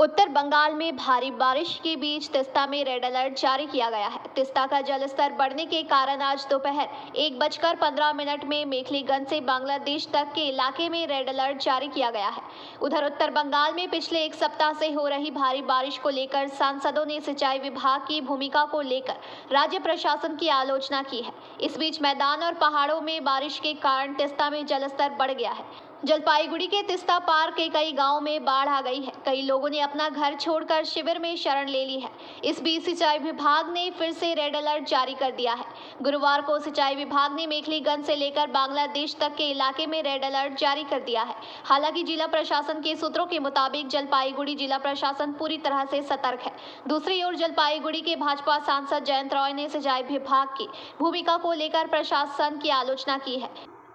उत्तर बंगाल में भारी बारिश के बीच तिस्ता में रेड अलर्ट जारी किया गया है। तिस्ता का जलस्तर बढ़ने के कारण आज दोपहर 1:15 में मेखलीगंज से बांग्लादेश तक के इलाके में रेड अलर्ट जारी किया गया है। उधर उत्तर बंगाल में पिछले एक सप्ताह से हो रही भारी बारिश को लेकर सांसदों ने सिंचाई विभाग की भूमिका को लेकर राज्य प्रशासन की आलोचना की है। इस बीच मैदान और पहाड़ों में बारिश के कारण तिस्ता में जलस्तर बढ़ गया है। जलपाईगुड़ी के तिस्ता पार के कई गांवों में बाढ़ आ गई है। कई लोगों ने अपना घर छोड़कर शिविर में शरण ले ली है। इस बीच सिंचाई विभाग ने फिर से रेड अलर्ट जारी कर दिया है। गुरुवार को सिंचाई विभाग ने मेखलीगंज से लेकर बांग्लादेश तक के इलाके में रेड अलर्ट जारी कर दिया है। हालांकि जिला प्रशासन के सूत्रों के मुताबिक जलपाईगुड़ी जिला प्रशासन पूरी तरह से सतर्क है। दूसरी ओर जलपाईगुड़ी के भाजपा सांसद जयंत रॉय ने सिंचाई विभाग की भूमिका को लेकर प्रशासन की आलोचना की है।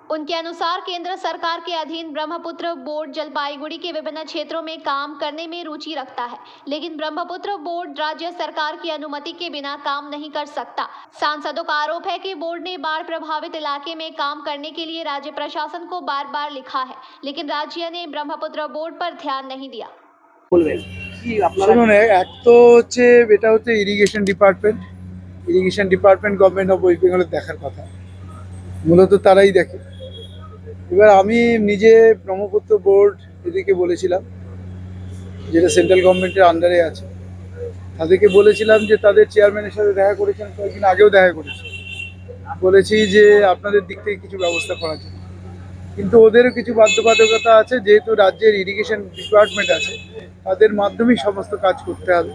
उनके अनुसार केंद्र सरकार के अधीन ब्रह्मपुत्र बोर्ड जलपाईगुड़ी के विभिन्न क्षेत्रों में काम करने में रुचि रखता है, लेकिन ब्रह्मपुत्र बोर्ड राज्य सरकार की अनुमति के बिना काम नहीं कर सकता। सांसदों का आरोप है कि बोर्ड ने बाढ़ प्रभावित इलाके में काम करने के लिए राज्य प्रशासन को बार बार लिखा है, लेकिन राज्य ने ब्रह्मपुत्र बोर्ड पर ध्यान नहीं दिया। শুনুন, এক তো হচ্ছে এটা হচ্ছে irrigation department government of West বেঙ্গলের দেখার কথা, মূলত তারাই দেখে। এবার আমি নিজে ব্রহ্মপুত্র বোর্ড এদিকে বলেছিলাম, যেটা সেন্ট্রাল গভর্নমেন্টের আন্ডারে আছে, তাদেরকে বলেছিলাম যে তাদের চেয়ারম্যানের সাথে দেখা করেছেন, কয়েকদিন আগেও দেখা করেছি, বলেছি যে আপনাদের দিক থেকে কিছু ব্যবস্থা করা যায়। কিন্তু ওদেরও কিছু বাধ্যবাধকতা আছে, যেহেতু রাজ্যের ইরিগেশন ডিপার্টমেন্ট আছে, তাদের মাধ্যমেই সমস্ত কাজ করতে হবে।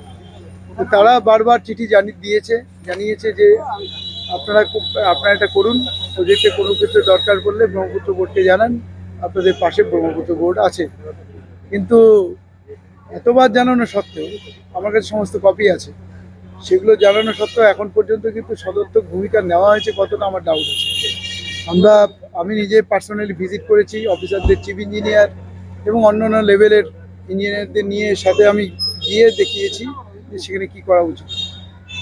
তো তারা বারবার চিঠি জানিয়েছে যে আপনারা এটা করুন, প্রজেক্টে কোনো কিছু দরকার পড়লে ব্রহ্মপুত্র বোর্ডকে জানান, আপনাদের পাশে ব্রহ্মপুত্র বোর্ড আছে। কিন্তু এতবার জানানো সত্ত্বেও আমার কাছে সমস্ত কপি আছে, সেগুলো জানানো সত্ত্বেও এখন পর্যন্ত কিন্তু সদর্থক ভূমিকা নেওয়া হয়েছে কতটা আমার ডাউট আছে। আমি নিজে পার্সোনালি ভিজিট করেছি, অফিসারদের, চিফ ইঞ্জিনিয়ার এবং অন্যান্য লেভেলের ইঞ্জিনিয়ারদের নিয়ে সাথে আমি গিয়ে দেখিয়েছি যে সেখানে কী করা উচিত।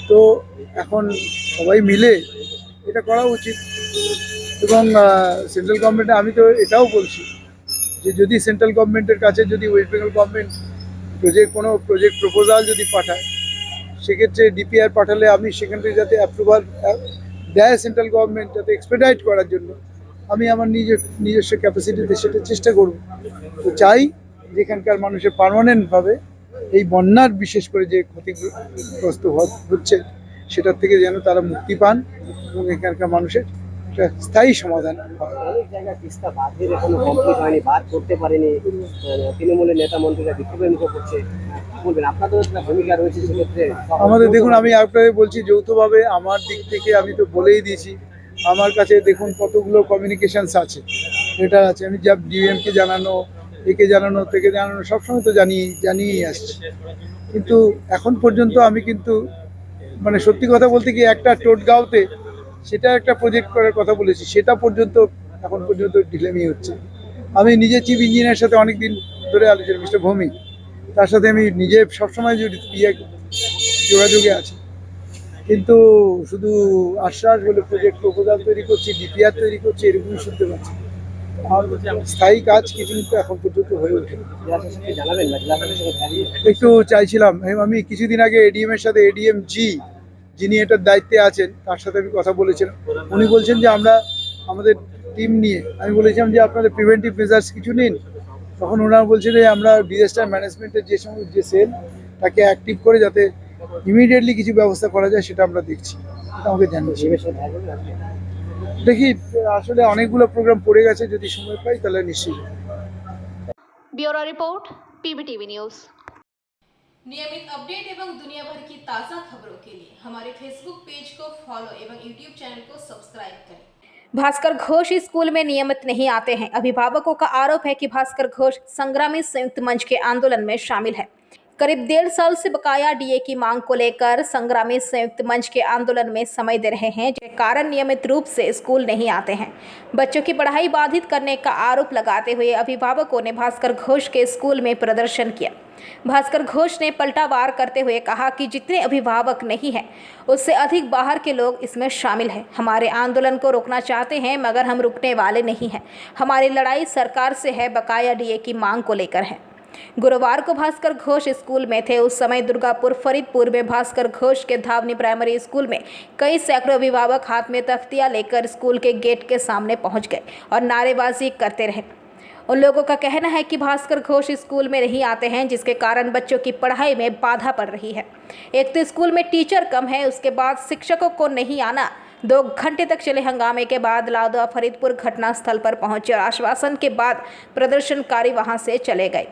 তো এখন সবাই মিলে এটা করা উচিত। এবং সেন্ট্রাল গভর্নমেন্টে আমি তো এটাও বলছি যে যদি সেন্ট্রাল গভর্নমেন্টের কাছে যদি ওয়েস্ট বেঙ্গল গভর্নমেন্ট কোনো প্রজেক্ট প্রপোজাল যদি পাঠায়, সেক্ষেত্রে ডিপিআর পাঠালে আমি সেখান থেকে যাতে অ্যাপ্রুভাল দেয় সেন্ট্রাল গভর্নমেন্ট, যাতে এক্সপেডাইট করার জন্য আমি আমার নিজস্ব ক্যাপাসিটিতে সেটা চেষ্টা করব। তো চাই যেখানকার মানুষের পার্মানেন্টভাবে এই বন্যার বিশেষ করে যে ক্ষতিগ্রস্ত হচ্ছে সেটার থেকে যেন তারা মুক্তি পান এবং এখানকার মানুষের একটা স্থায়ী সমাধান হয়। অনেক জায়গায় তিস্তা বাঁধের এখনো কমপ্লিট হয়নি, বাঁধ করতে পারেনি, তৃণমূলের নেতা মন্ত্রীরা বিক্ষোভের মুখে পড়ছে। বলবেন আপনাদের একটা ভূমিকা রয়েছে সেক্ষেত্রে? আমাদের দেখুন, আমি আপনাকে বলছি যৌথভাবে আমার দিক থেকে আমি তো বলেই দিয়েছি, আমার কাছে দেখুন কতগুলো কমিউনিকেশনস আছে, লেটার আছে, আমি যা ডিএমকে জানানো, একে জানানো, থেকে জানানো, সবসময় তো জানিয়েই আসছি। কিন্তু এখন পর্যন্ত আমি কিন্তু মানে সত্যি কথা বলতে কি, একটা টোটগাঁওতে সেটা একটা প্রজেক্ট করার কথা বলেছি, সেটা পর্যন্ত এখন পর্যন্ত ঢিলেমি হচ্ছে। আমি নিজে চিফ ইঞ্জিনিয়ারের সাথে অনেক দিন ধরে আলোচনা, মিস্টার ভৌমিক, তার সাথে আমি নিজে সবসময় যোগাযোগে আছি, কিন্তু শুধু আশ্বাস বলে প্রজেক্ট প্রপোজাল তৈরি করছি, ডিপিআর তৈরি করছি, এরকমই শুনতে পাচ্ছি। আর স্থায়ী কাজ কিছু কিন্তু এখন পর্যন্ত হয়ে ওঠেনি। একটু চাইছিলাম, আমি কিছুদিন আগে এডিএম এর সাথে, এডিএম যিনি এটার দায়িত্বে আছেন, তার সাথে আমি কথা বলেছিলাম। উনি বলছেন যে আমরা আমাদের টিম নিয়ে, আমি বলেছিলাম যে আপনাদের প্রিভেন্টিভ মেজার্স কিছু নিন। তখন ওনারা বলছেন যে আমরা ডিজাস্টার ম্যানেজমেন্টের যে সেল, তাকে অ্যাক্টিভ করে যাতে ইমিডিয়েটলি কিছু ব্যবস্থা করা যায় সেটা আমরা দেখছি, এটা আমাকে জানিয়েছি। দেখি, আসলে অনেকগুলো প্রোগ্রাম পড়ে গেছে, যদি সময় পাই তাহলে নিশ্চয়ই। Bureau report, PBTV news. नियमित अपडेट एवं दुनिया भर की ताज़ा खबरों के लिए हमारे फेसबुक पेज को फॉलो एवं यूट्यूब चैनल को सब्सक्राइब करें। भास्कर घोष स्कूल में नियमित नहीं आते हैं। अभिभावकों का आरोप है कि भास्कर घोष संग्रामी संयुक्त मंच के आंदोलन में शामिल है। करीब 1.5 साल से बकाया डीए की मांग को लेकर संग्रामी संयुक्त मंच के आंदोलन में समय दे रहे हैं, जिसके कारण नियमित रूप से स्कूल नहीं आते हैं। बच्चों की पढ़ाई बाधित करने का आरोप लगाते हुए अभिभावकों ने भास्कर घोष के स्कूल में प्रदर्शन किया। भास्कर घोष ने पलटावार करते हुए कहा कि जितने अभिभावक नहीं हैं, उससे अधिक बाहर के लोग इसमें शामिल हैं। हमारे आंदोलन को रोकना चाहते हैं, मगर हम रुकने वाले नहीं हैं। हमारी लड़ाई सरकार से है, बकाया डीए की मांग को लेकर है। गुरुवार को भास्कर घोष स्कूल में थे। उस समय दुर्गापुर फरीदपुर में भास्कर घोष के धावनी प्राइमरी स्कूल में कई सैकड़ों अभिभावक हाथ में तख्तियां लेकर स्कूल के गेट के सामने पहुंच गए और नारेबाजी करते रहे। उन लोगों का कहना है कि भास्कर घोष स्कूल में नहीं आते हैं, जिसके कारण बच्चों की पढ़ाई में बाधा पड़ रही है। एक तो स्कूल में टीचर कम है, उसके बाद शिक्षकों को नहीं आना। 2 घंटे तक चले हंगामे के बाद लादवा फरीदपुर घटनास्थल पर पहुंचे और आश्वासन के बाद प्रदर्शनकारी वहां से चले गए।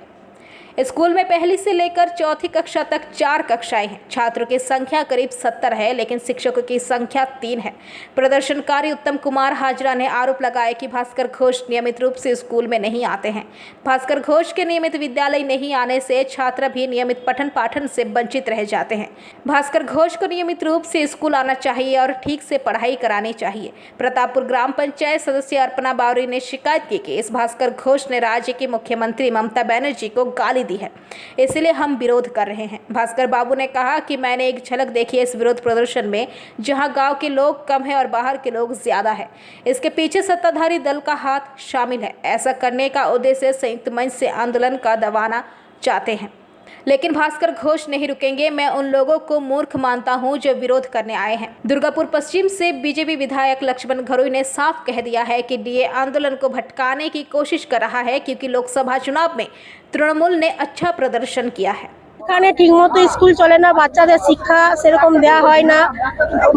स्कूल में पहली से लेकर 4वीं कक्षा तक 4 कक्षाएं हैं। छात्रों की संख्या करीब 70 है, लेकिन शिक्षकों की संख्या 3 है। प्रदर्शनकारी उत्तम कुमार हाजरा ने आरोप लगाया कि भास्कर घोष नियमित रूप से स्कूल में नहीं आते हैं। भास्कर घोष के नियमित विद्यालय नहीं आने से छात्र भी नियमित पठन पाठन से वंचित रह जाते हैं। भास्कर घोष को नियमित रूप से स्कूल आना चाहिए और ठीक से पढ़ाई करानी चाहिए। प्रतापपुर ग्राम पंचायत सदस्य अर्पणा बावरी ने शिकायत की कि इस भास्कर घोष ने राज्य की मुख्यमंत्री ममता बनर्जी को गाली दी है, इसलिए हम विरोध कर रहे हैं। भास्कर बाबू ने कहा कि मैंने एक झलक देखी है इस विरोध प्रदर्शन में, जहां गांव के लोग कम है और बाहर के लोग ज्यादा है। इसके पीछे सत्ताधारी दल का हाथ शामिल है। ऐसा करने का उद्देश्य संयुक्त मंच से आंदोलन का दबाना चाहते हैं, लेकिन भास्कर घोष नहीं रुकेंगे। मैं उन लोगों को मूर्ख मानता हूं जो विरोध करने आए हैं। दुर्गापुर पश्चिम से बीजेपी विधायक लक्ष्मण घरोई ने साफ कह दिया है कि डीए आंदोलन को भटकाने की कोशिश कर रहा है, क्योंकि लोकसभा चुनाव में तृणमूल ने अच्छा प्रदर्शन किया है। এখানে ঠিকমতো স্কুল চলে না, বাচ্চাদের শিক্ষা সেরকম দেওয়া হয় না,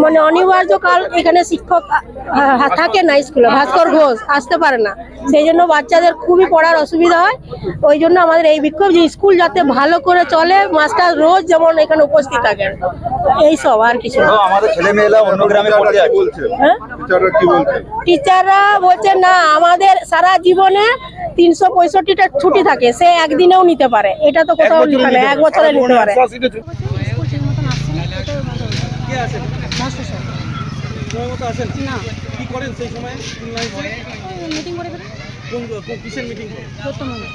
মানে অনিবার্য কাল এখানে শিক্ষক থাকে না স্কুলে, ভাস্কর ঘোষ আসতে পারে না, সেই জন্য বাচ্চাদের খুবই পড়ার অসুবিধা হয়। ওই জন্য আমাদের এই বিক্ষোভ যে স্কুল যাতে ভালো করে চলে, মাস্টার রোজ যেমন এখানে উপস্থিত থাকেন, এই সব আর কিছু না। আমাদের ছেলে মেয়েরা অন্য গ্রামে পড়তে যায় বলছে, টিচাররা কি বলছে? টিচাররা বলছে না, আমাদের সারা জীবনে 365টা ছুটি থাকে, সে একদিনেও নিতে পারে, এটা তো কোথাও লেখা নেই, 1 বছরে নিতে পারে। কে আসেন? মাস্টার স্যার সময় মতো আসেন না, কি করেন সেই সময়? মিটিং করে ফেলে কোন কিসের মিটিং? বর্তমানে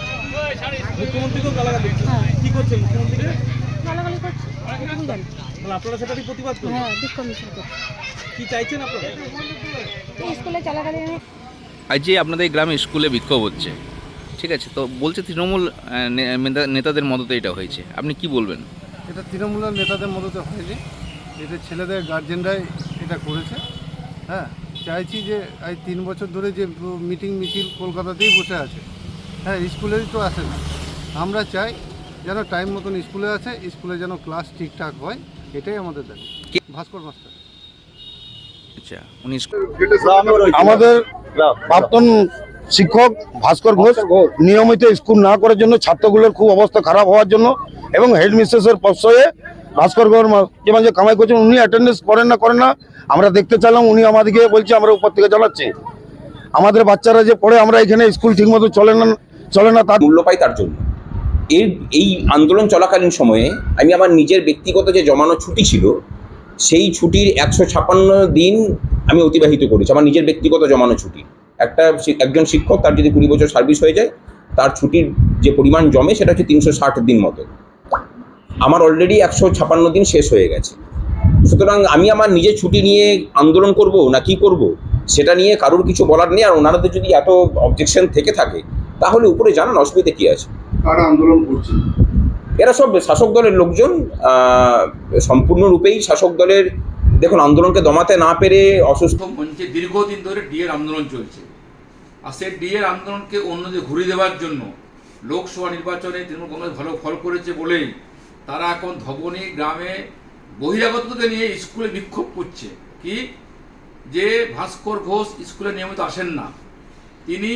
মুখ্যমন্ত্রীকেও গালাগালি হ্যাঁ। কি করছে মুখ্যমন্ত্রীকে? গালাগালি করছে, এটুকু জানি। তাহলে আপনারা সেটারই প্রতিবাদ করুন। হ্যাঁ, বিক্ষোভ মিছিল করছে। কি চাইছেন আপনারা? এই স্কুলে চলাকালীন আজ যে আপনাদের গ্রামে স্কুলে বিক্ষোভ হচ্ছে, ঠিক আছে, তো বলছে তৃণমূল নেতাদের মদতে এটা হয়েছে, আপনি কি বলবেন? এটা তৃণমূলের নেতাদের মদতে হয়নি, এটা ছেলেদের গার্জেনরাই এটা করেছে। হ্যাঁ, চাইছি যে এই 3 বছর ধরে যে মিটিং মিছিল কলকাতাতেই বসে আছে, হ্যাঁ স্কুলেরই তো আসে না। আমরা চাই যেন টাইম মতন স্কুলে আসে, স্কুলে যেন ক্লাস ঠিকঠাক হয়, এটাই আমাদের দাবি। ভাস্কর মাস্টার আচ্ছা, উনি আমাদের প্রাক্তন শিক্ষক ভাস্কর ঘোষ নিয়মিত স্কুল না করার জন্য, ছাত্রগুলোর খুব অবস্থা খারাপ হওয়ার জন্য এবং হেডমিস্ট্রেসের প্রশ্রয়ে ভাস্কর ঘোষ যে কামাই করছেন, উনি অ্যাটেন্ডেন্স করেন না। আমরা দেখতে চাইলাম, উনি আমাদেরকে বলছে আমরা উপর থেকে জানাচ্ছি। আমাদের বাচ্চারা যে পড়ে, আমরা এখানে স্কুল ঠিকমতো চলে না তার মূল্য পাই তার জন্য। এই আন্দোলন চলাকালীন সময়ে আমি আমার নিজের ব্যক্তিগত যে জমানো ছুটি ছিল, সেই ছুটির 156 দিন আমি অতিবাহিত করেছি, আমার নিজের ব্যক্তিগত জমানো ছুটি। একজন শিক্ষক তার যদি 20 বছর সার্ভিস হয়ে যায়, তার ছুটির যে পরিমাণ জমে সেটা হচ্ছে 360 দিন মতো। আমার অলরেডি 156 দিন শেষ হয়ে গেছে। সুতরাং আমি আমার নিজের ছুটি নিয়ে আন্দোলন করব না কি করব, সেটা নিয়ে কারোর কিছু বলার নেই। আর ওনাদের যদি এত অবজেকশন থেকে থাকে, তাহলে উপরে জানান, অসুবিধা কী আছে? কারা আন্দোলন করছে? এরা সব শাসক দলের লোকজন, সম্পূর্ণরূপেই শাসক দলের। দেখুন, আন্দোলনকে দমাতে না পেরে অসুস্থ মঞ্চে দীর্ঘদিন ধরে ডিএর আন্দোলন চলছে, আর সেই ডিএর আন্দোলনকে অন্যদের ঘুরিয়ে দেওয়ার জন্য লোকসভা নির্বাচনে তৃণমূল কংগ্রেস ভালো ফল করেছে বলেই তারা এখন ধবনী গ্রামে বহিরাগতকে নিয়ে স্কুলে বিক্ষোভ করছে। কি যে ভাস্কর ঘোষ স্কুলে নিয়মিত আসেন না, তিনি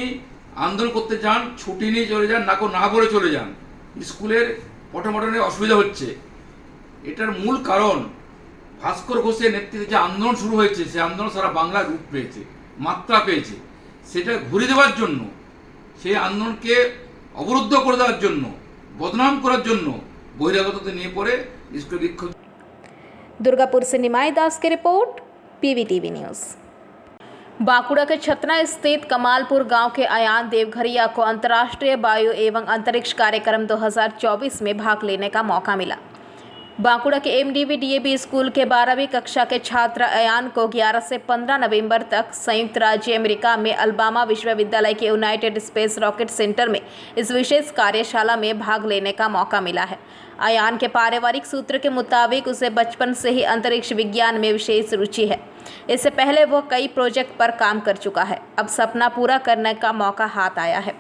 আন্দোলন করতে যান, ছুটি নিয়ে চলে যান, না করে চলে যান, স্কুলের পঠনপাঠনে অসুবিধা হচ্ছে। এটার মূল কারণ ভাস্কর ঘোষের নেতৃত্বে যে আন্দোলন শুরু হয়েছে, সেই আন্দোলন সারা বাংলায় রূপ পেয়েছে, মাত্রা পেয়েছে। সেটা ঘুরিয়ে দেওয়ার জন্য, সেই আন্দোলনকে অবরুদ্ধ করে দেওয়ার জন্য, বদনাম করার জন্য বহিরাগতদের নিয়ে পড়ে স্কুল বিক্ষোভ। दुर्गापुर से निमाई दास की रिपोर्ट, PVTV न्यूज़। बांकुड़ा के छतना स्थित कमालपुर गांव के अयान देवघरिया को अंतर्राष्ट्रीय वायु एवं अंतरिक्ष कार्यक्रम 2024 में भाग लेने का मौका मिला। बांकुड़ा के एमडीवी डीएवी स्कूल के 12वीं कक्षा के छात्र अयान को 11 से 15 नवंबर तक संयुक्त राज्य अमेरिका में अल्बामा विश्वविद्यालय के यूनाइटेड स्पेस रॉकेट सेंटर में इस विशेष कार्यशाला में भाग लेने का मौका मिला है। अयान के पारिवारिक सूत्र के मुताबिक उसे बचपन से ही अंतरिक्ष विज्ञान में विशेष रुचि है। इससे पहले वह कई प्रोजेक्ट पर काम कर चुका है। अब सपना पूरा करने का मौका हाथ आया है।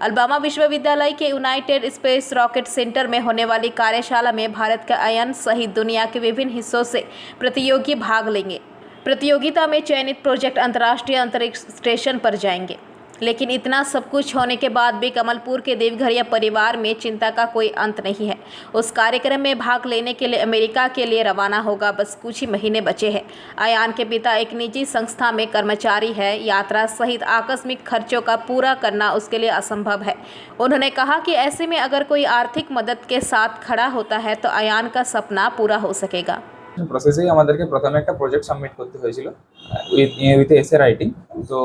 अल्बामा विश्वविद्यालय के यूनाइटेड स्पेस रॉकेट सेंटर में होने वाली कार्यशाला में भारत के अयन सहित दुनिया के विभिन्न हिस्सों से प्रतियोगी भाग लेंगे। प्रतियोगिता में चयनित प्रोजेक्ट अंतर्राष्ट्रीय अंतरिक्ष स्टेशन पर जाएंगे। लेकिन इतना सब कुछ होने के बाद भी कमलपुर के देवघरिया परिवार में चिंता का कोई अंत नहीं है। उस कार्यक्रम में भाग लेने के लिए अमेरिका के लिए रवाना होगा। बस कुछ ही महीने बचे हैं। अयान के पिता एक निजी संस्था में कर्मचारी है। यात्रा सहित आकस्मिक खर्चों का पूरा करना उसके लिए असंभव है। उन्होंने कहा कि ऐसे में अगर कोई आर्थिक मदद के साथ खड़ा होता है तो अयान का सपना पूरा हो सकेगा। প্রসেসেই আমাদেরকে প্রথমে একটা প্রজেক্ট সাবমিট করতে হয়েছিল উইথ এসে রাইটিং। তো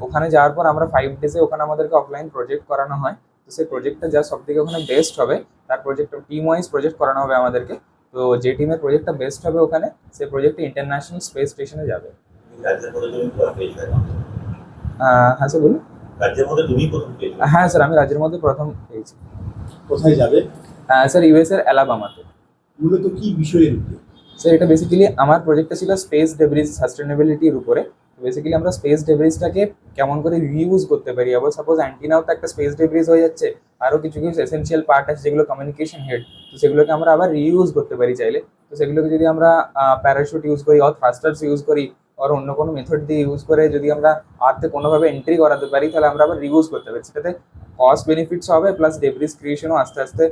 ওখানে যাওয়ার পর আমরা 5 ডেজে ওখানে আমাদেরকে অফলাইন প্রজেক্ট করানো হয়। তো সেই প্রজেক্টটা যা সবথেকে ওখানে বেস্ট হবে তার প্রজেক্ট টিম ওয়াইজ প্রজেক্ট করানো হবে আমাদেরকে। তো যে টিমের প্রজেক্টটা বেস্ট হবে ওখানে সেই প্রজেক্টটা ইন্টারন্যাশনাল স্পেস স্টেশনে যাবে। হ্যাঁ স্যার বলুন। হ্যাঁ স্যার আমি রাজ্যের মধ্যে প্রথম পেয়েছি। কোথায় যাবে? স্যার ইউএস এর অ্যালাবামাতে। মূলত কি বিষয়ের উপরে? স্যার এটা বেসিক্যালি আমার প্রজেক্টটা ছিল স্পেস ডেব্রিজ সাস্টেনেবিলিটির উপরে। বেসিক্যালি আমরা স্পেস ডেব্রিজটাকে কেমন করে রিইউজ করতে পারি। আবার সাপোজ অ্যান্টিনাও তো একটা স্পেস ডেব্রিজ হয়ে যাচ্ছে, আরও কিছু কিছু এসেনশিয়াল পার্ট আছে যেগুলো কমিউনিকেশন হেড, তো সেগুলোকে আমরা আবার রিইউজ করতে পারি চাইলে। তো সেগুলোকে যদি আমরা প্যারাশুট ইউজ করি অর থ্রাস্টার্স ইউজ করি আর অন্য কোনো মেথড দিয়ে ইউজ করে যদি আমরা আর্থে কোনোভাবে এন্ট্রি করাতে পারি তাহলে আমরা আবার রিউজ করতে পারি। সেটাতে কস্ট বেনিফিটস হবে প্লাস ডেব্রিজ ক্রিয়েশনও আস্তে আস্তে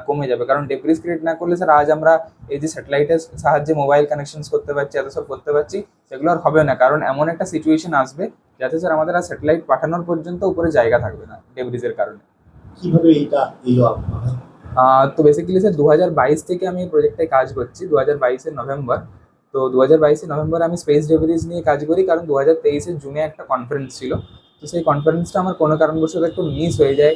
কমে যাবে। কারণ ডেব্রিজ ক্রিয়েট না করলে স্যার আজ আমরা এই যে স্যাটেলাইটের সাহায্যে মোবাইল কানেকশনস করতে পারছি, এত সব করতে পারছি, সেগুলো আর হবে না। কারণ এমন একটা সিচুয়েশন আসবে যাতে স্যার আমাদের আর স্যাটেলাইট পাঠানোর পর্যন্ত উপরে জায়গা থাকবে না ডেব্রিজের কারণে। কিভাবে এটা এলো আপনার? তো বেসিক্যালি স্যার 2022 থেকে আমি এই প্রজেক্টটায় কাজ করছি। 2022-এর নভেম্বর, তো 2022-এর নভেম্বরে আমি স্পেস ডেব্রিজ নিয়ে কাজ করি। কারণ 2023-এর জুনে একটা কনফারেন্স ছিল। তো সেই কনফারেন্সটা আমার কোনো কারণবশত একটু মিস হয়ে যায়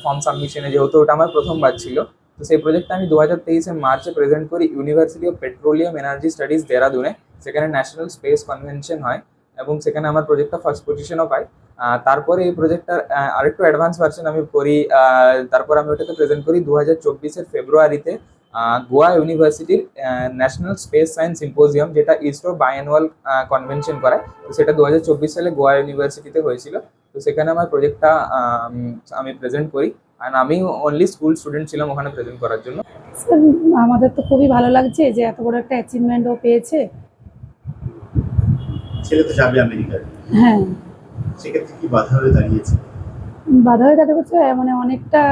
ফর্ম সাবমিশনে, যেহেতু ওটা আমার প্রথমবার ছিল। তো সেই প্রজেক্টটা আমি 2023-এর মার্চে প্রেজেন্ট করি university of petroleum energy studies দেরাদুনে। সেখানে ন্যাশনাল স্পেস কনভেনশন হয় এবং সেখানে আমার প্রজেক্টটা ফার্স্ট পজিশনও পাই। তারপরে এই প্রজেক্টটার আরেকটু অ্যাডভান্স ভার্সন আমি করি। তারপর আমি ওটাকে প্রেজেন্ট করি 2024-এর ফেব্রুয়ারিতে গোয়া ইউনিভার্সিটির ন্যাশনাল স্পেস সায়েন্স সিম্পোজিয়াম, যেটা ইসরো বায়ানুয়াল কনভেনশন করায়। তো সেটা 2024 সালে গোয়া ইউনিভার্সিটিতে হয়েছিল। তো সেখানে আমার প্রজেক্টটা আমি প্রেজেন্ট করি। আর আমি অনলি স্কুল স্টুডেন্ট ছিলাম ওখানে প্রেজেন্ট করার জন্য। স্যার আমাদের তো খুবই ভালো লাগছে যে এত বড় একটা অ্যাচিভমেন্টও পেয়েছে। ছেলে তো যাবে আমেরিকায়, হ্যাঁ সেক্ষেত্রে কি বাধা হয়ে দাঁড়িয়েছে? বাধা হয়ে দাঁড়িয়ে বলছে মানে অনেকটা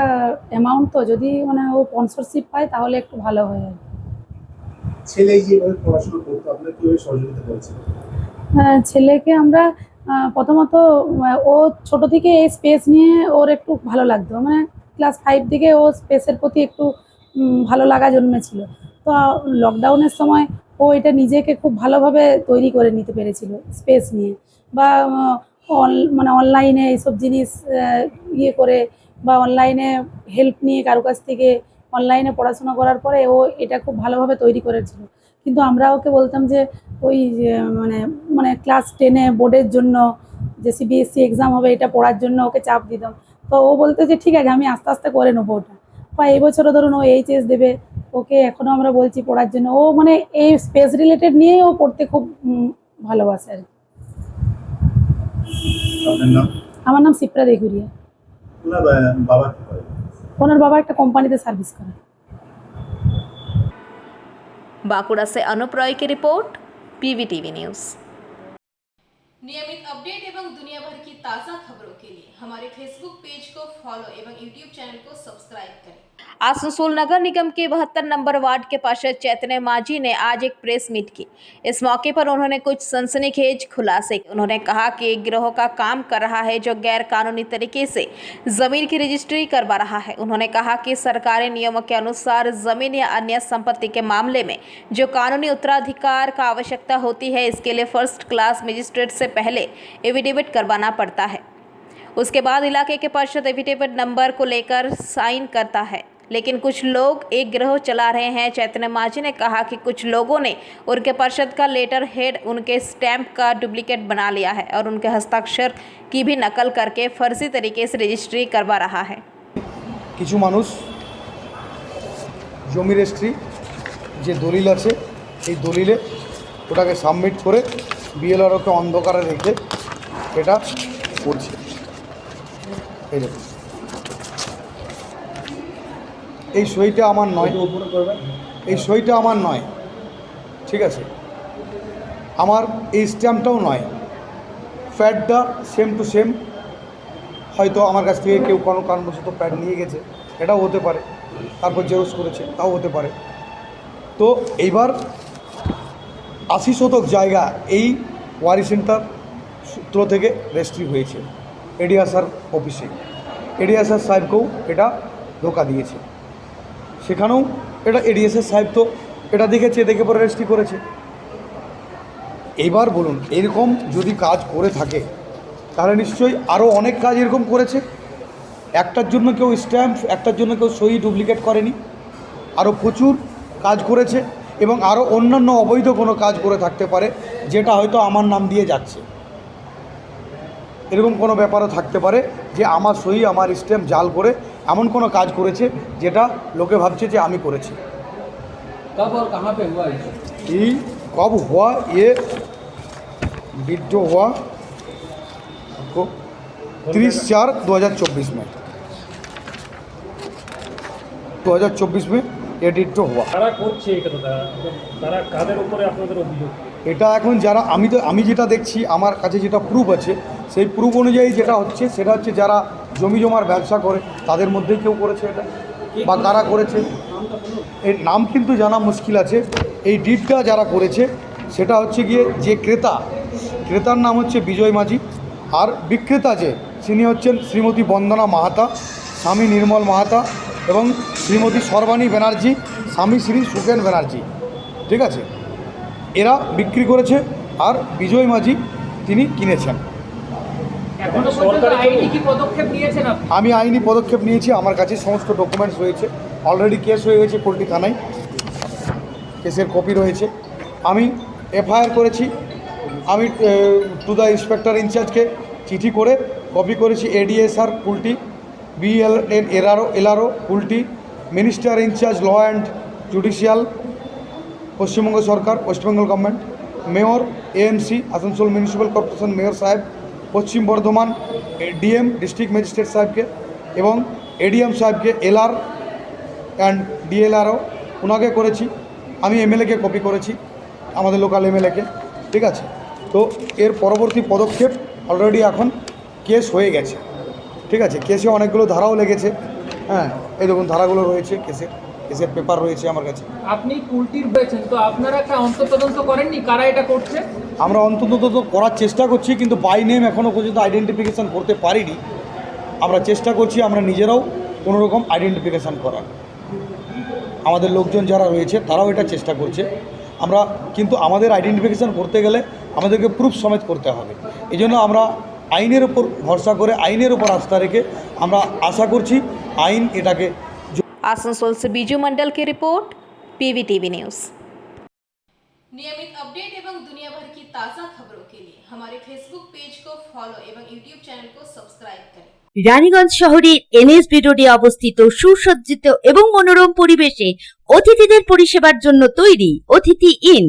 অ্যামাউন্ট, তো যদি মানে ও স্পন্সরশিপ পায় তাহলে একটু ভালো হয় আর কি। ছেলে যেভাবে পড়াশোনা করতো আপনার কিভাবে সহযোগিতা করেছে? ছেলেকে আমরা প্রথমত ও ছোট থেকে এই স্পেস নিয়ে ওর একটু ভালো লাগতো, মানে ক্লাস 5 থেকে ও স্পেসের প্রতি একটু ভালো লাগা জন্মেছিল। তো লকডাউনের সময় ও এটা নিজেকে খুব ভালোভাবে তৈরি করে নিতে পেরেছিল স্পেস নিয়ে, বা মানে অনলাইনে এইসব জিনিস ইয়ে করে বা অনলাইনে হেল্প নিয়ে কারো কাছ থেকে অনলাইনে পড়াশোনা করার পরে ও এটা খুব ভালোভাবে তৈরি করেছিল। কিন্তু আমরা ওকে বলতাম যে ওই মানে মানে ক্লাস 10-এ বোর্ডের জন্য যে সিবিএসসি এক্সাম হবে এটা পড়ার জন্য ওকে চাপ দিতাম। তো ও বলতে যে ঠিক আছে আমি আস্তে আস্তে করে নেবো ওটা। বা এই বছরও ধরুন ও এইচএস দেবে, ওকে এখনও আমরা বলছি পড়ার জন্য। ও মানে এই স্পেস রিলেটেড নিয়েই ও পড়তে খুব ভালোবাসে আর কি। আমার নাম সিপ্রা দেগুরিয়া। ওনার বাবা একটা কোম্পানিতে সার্ভিস করে। बांकुड़ा से अनुप रॉय की रिपोर्ट, पीवीटीवी न्यूज़। नियमित अपडेट एवं दुनिया भर की ताज़ा खबरों के लिए हमारे फेसबुक पेज को फॉलो एवं यूट्यूब चैनल को सब्सक्राइब करें। आसनसोल नगर निगम के 72 नंबर वार्ड के पार्षद चैतन्य माझी ने आज एक प्रेस मीट की। इस मौके पर उन्होंने कुछ सनसनीखेज खुलासे। उन्होंने कहा कि एक गिरोह का काम कर रहा है जो गैर कानूनी तरीके से जमीन की रजिस्ट्री करवा रहा है। उन्होंने कहा कि सरकारी नियमों के अनुसार जमीन या अन्य संपत्ति के मामले में जो कानूनी उत्तराधिकार का आवश्यकता होती है, इसके लिए फर्स्ट क्लास मजिस्ट्रेट से पहले एफिडेविट करवाना पड़ता है। उसके बाद इलाके के पार्षद एफिडेविट नंबर को लेकर साइन करता है। लेकिन कुछ लोग एक गिरोह चला रहे हैं। चैतन्य माझी ने कहा कि कुछ लोगों ने उनके पार्षद का लेटर हेड, उनके स्टैंप का डुप्लीकेट बना लिया है और उनके हस्ताक्षर की भी नकल करके फर्जी तरीके से रजिस्ट्री करवा रहा है। কিছু মানুষ জমি রেজিস্ট্রি যে দলিল আছে এই দলিলে ওটাকে সাবমিট করে বিএলআরওকে অন্ধকারে রেখে এটা করছে। এই দেখুন, এই সইটা আমার নয়, এই সইটা আমার নয়, ঠিক আছে, আমার এই স্ট্যাম্পটাও নয়, প্যাডটা সেম টু সেম, হয়তো আমার কাছ থেকে কেউ কোনো কারণবশত প্যাড নিয়ে গেছে, এটাও হতে পারে, তারপর জেরক্স করেছে, তাও হতে পারে। তো এইবার 80 শতক জায়গা এই ওয়ারি সেন্টার সূত্র থেকে রেজিস্ট্রি হয়েছে এডিআসার অফিসে। এডিআসার সাহেবকেও এটা ধোকা দিয়েছে, সেখানেও এটা এডিএসএস সাহেব তো এটা দেখেছে, দেখে পরে রেজিস্ট্রি করেছে। এইবার বলুন, এরকম যদি কাজ করে থাকে তাহলে নিশ্চয়ই আরও অনেক কাজ এরকম করেছে। একটার জন্য কেউ স্ট্যাম্প, একটার জন্য কেউ সই ডুপ্লিকেট করেনি, আরও প্রচুর কাজ করেছে এবং আরও অন্যান্য অবৈধ কোনো কাজ করে থাকতে পারে যেটা হয়তো আমার নাম দিয়ে যাচ্ছে। এরকম কোনো ব্যাপারও থাকতে পারে যে আমার সই, আমার স্ট্যাম্প জাল করে এমন কোনো কাজ করেছে যেটা লোকে ভাবছে যে আমি করেছি। এই कब हुआ ये डिट जो हुआ आपको 30/4/2024 में 2024 में ये डिट जो हुआ। এটা এখন যারা আমি যেটা দেখছি, আমার কাছে যেটা প্রুফ আছে সেই প্রুফ অনুযায়ী যেটা হচ্ছে সেটা হচ্ছে যারা জমি জমার ব্যবসা করে তাদের মধ্যেই কেউ করেছে এটা, বা কারা করেছে এর নাম কিন্তু জানা মুশকিল আছে। এই ডিডটা যারা করেছে সেটা হচ্ছে গিয়ে যে ক্রেতার নাম হচ্ছে বিজয় মাঝি, আর বিক্রেতা তিনি হচ্ছেন শ্রীমতী বন্দনা মাহাতা, স্বামী নির্মল মাহাতা এবং শ্রীমতী সর্বাণী ব্যানার্জি, স্বামী শ্রী সুকেন ব্যানার্জি, ঠিক আছে। এরা বিক্রি করেছে আর বিজয় মাঝি তিনি কিনেছেন। আমি আইনি পদক্ষেপ নিয়েছি, আমার কাছে সমস্ত ডকুমেন্টস রয়েছে, অলরেডি কেস হয়ে গেছে কোল্টি থানায়, কেসের কপি রয়েছে। আমি এফআইআর করেছি, আমি টু দ্য ইন্সপেক্টর ইনচার্জকে চিঠি করে কপি করেছি, ADSR Kulti, LRO Kulti, minister in charge law and judicial Paschimbanga সরকার, west Bengal government, mayor AMC Asansol municipal corporation mayor সাহেব, Paschim Bardhaman DM district magistrate সাহেবকে এবং এডিএম সাহেবকে, এলআর অ্যান্ড ডিএলআরও ওনাকে করেছি। আমি এমএলএকে কপি করেছি, আমাদের লোকাল এমএলএকে, ঠিক আছে। তো এর পরবর্তী পদক্ষেপ অলরেডি এখন কেস হয়ে গেছে, ঠিক আছে। কেসে অনেকগুলো ধারাও লেগেছে, হ্যাঁ এই দেখুন ধারাগুলো রয়েছে, কেসের পেপার রয়েছে আমার কাছে। আপনি কুলটির পেয়েছেন, তো আপনারা একটা অন্তর্তদন্ত করেননি কারা এটা করছে? আমরা অন্তর্তদন্ত করার চেষ্টা করছি, কিন্তু বাই নেম এখনও পর্যন্ত আইডেন্টিফিকেশান করতে পারিনি। আমরা চেষ্টা করছি আমরা নিজেরাও কোনোরকম আইডেন্টিফিকেশান করার, আমাদের লোকজন যারা রয়েছে তারাও এটা চেষ্টা করছে। আমরা কিন্তু আমাদের আইডেন্টিফিকেশান করতে গেলে আমাদেরকে প্রুফ সমেত করতে হবে, এই জন্য আমরা আইনের ওপর ভরসা করে, আইনের ওপর আস্থা রেখে আমরা আশা করছি আইন এটাকে। आसनसोल से बीजू मंडल की रिपोर्ट, PVTV न्यूज़। नियमित अपडेट एवं दुनिया भर की ताज़ा खबरों के लिए हमारे फेसबुक पेज को फॉलो एवं यूट्यूब चैनल को सब्सक्राइब करें। রানীগঞ্জ শহরের এনএসবি রোডে অবস্থিত সুসজ্জিত এবং মনোরম পরিবেশে অতিথিদের পরিষেবার জন্য তৈরি অতিথি in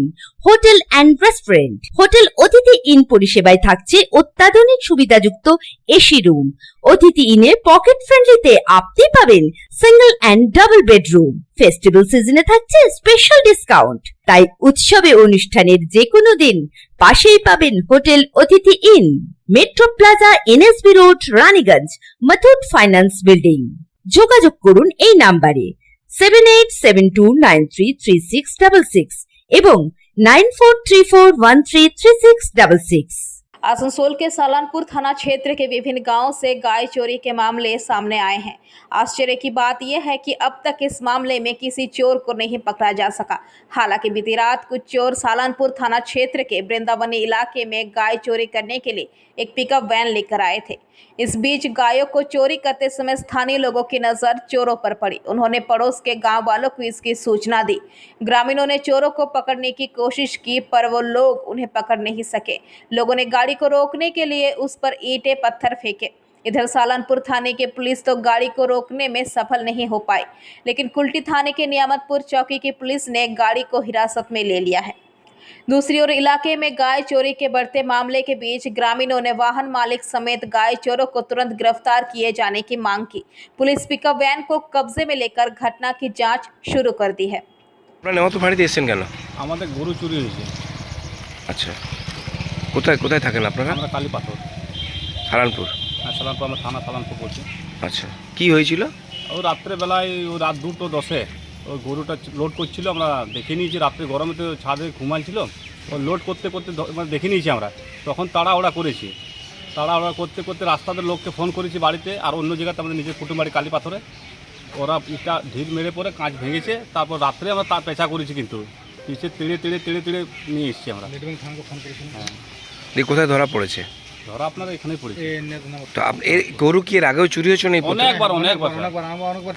hotel and restaurant. Hotel অতিথি ইন পরিষেবায় থাকছে অত্যাধুনিক সুবিধাযুক্ত এসি রুম। অতিথি ইনে পকেট ফ্রেন্ডলিতে আপনি পাবেন single and double bedroom. Festival সিজনে থাকছে স্পেশাল ডিসকাউন্ট, তাই উৎসবে অনুষ্ঠানের যে কোনো দিন পাশেই পাবেন হোটেল অতিথি in, metro plaza, NSB road, Raniganj, Muthoot finance building. যোগাযোগ করুন এই নাম্বারে 7872933666 এবং 9434133666। आसनसोल के सालानपुर थाना क्षेत्र के विभिन्न गांवों से गाय चोरी के मामले सामने आए हैं। आश्चर्य की बात यह है कि अब तक इस मामले में किसी चोर को नहीं पकड़ा जा सका। हालांकि बीती रात कुछ चोर सालानपुर थाना क्षेत्र के वृंदावनी इलाके में गाय चोरी करने के लिए एक पिकअप वैन लेकर आए थे। इस बीच गायों को चोरी करते समय स्थानीय लोगों की नजर चोरों पर पड़ी। उन्होंने पड़ोस के गांव वालों को इसकी सूचना दी। ग्रामीणों ने चोरों को पकड़ने की कोशिश की, पर वो लोग उन्हें पकड़ नहीं सके। लोगों ने गाड़ी को रोकने के लिए उस पर ईंटें पत्थर फेंके। इधर सालानपुर थाने की पुलिस तो गाड़ी को रोकने में सफल नहीं हो पाई, लेकिन कुल्टी थाने के नियामतपुर चौकी की पुलिस ने गाड़ी को हिरासत में ले लिया है। दूसरी ओर इलाके में गाय चोरी के बढ़ते मामले के बीच ग्रामीणों ने वाहन मालिक समेत गाय चोरों को तुरंत गिरफ्तार किए जाने की मांग की। पुलिस पिकअप वैन को कब्जे में लेकर घटना की जांच शुरू कर दी है। আমাদের গরু চুরি হয়েছে। আচ্ছা, কোথায় কোথায় থাকেন আপনারা? আমরা কালীপাথর, সালানপুর। সালানপুর, আমরা থানা সালানপুর করছি। আচ্ছা, কি হয়েছিল? ও রাত্রেবেলায় রাত 2:10 ওই গরুটা লোড করছিল। আমরা দেখে নিয়েছি, রাত্রে গরমে তো ছাদে ঘুমাইছিল, ও লোড করতে করতে মানে দেখে নিয়েছি আমরা। তখন তাড়াহুড়া করেছি, তাড়াহুড়া করতে করতে রাস্তাতে লোককে ফোন করেছি বাড়িতে, আর অন্য জায়গাতে আমাদের নিজের কুটুম বাড়ি কালীপাথরে। ওরা ইটা ঢিল মেরে পরে কাঁচ ভেঙেছে। তারপর রাত্রে আমরা তার পেঁচা করেছি, কিন্তু পিছিয়ে তেড়ে তেড়ে তেড়ে তেড়ে নিয়ে এসেছি আমরা। হ্যাঁ, দিয়ে কোথায় ধরা পড়েছে? ধরা আপনারা এখানেই পড়েছে। তো এই গরু কি এর আগেও চুরি হয়েছে? অনেকবার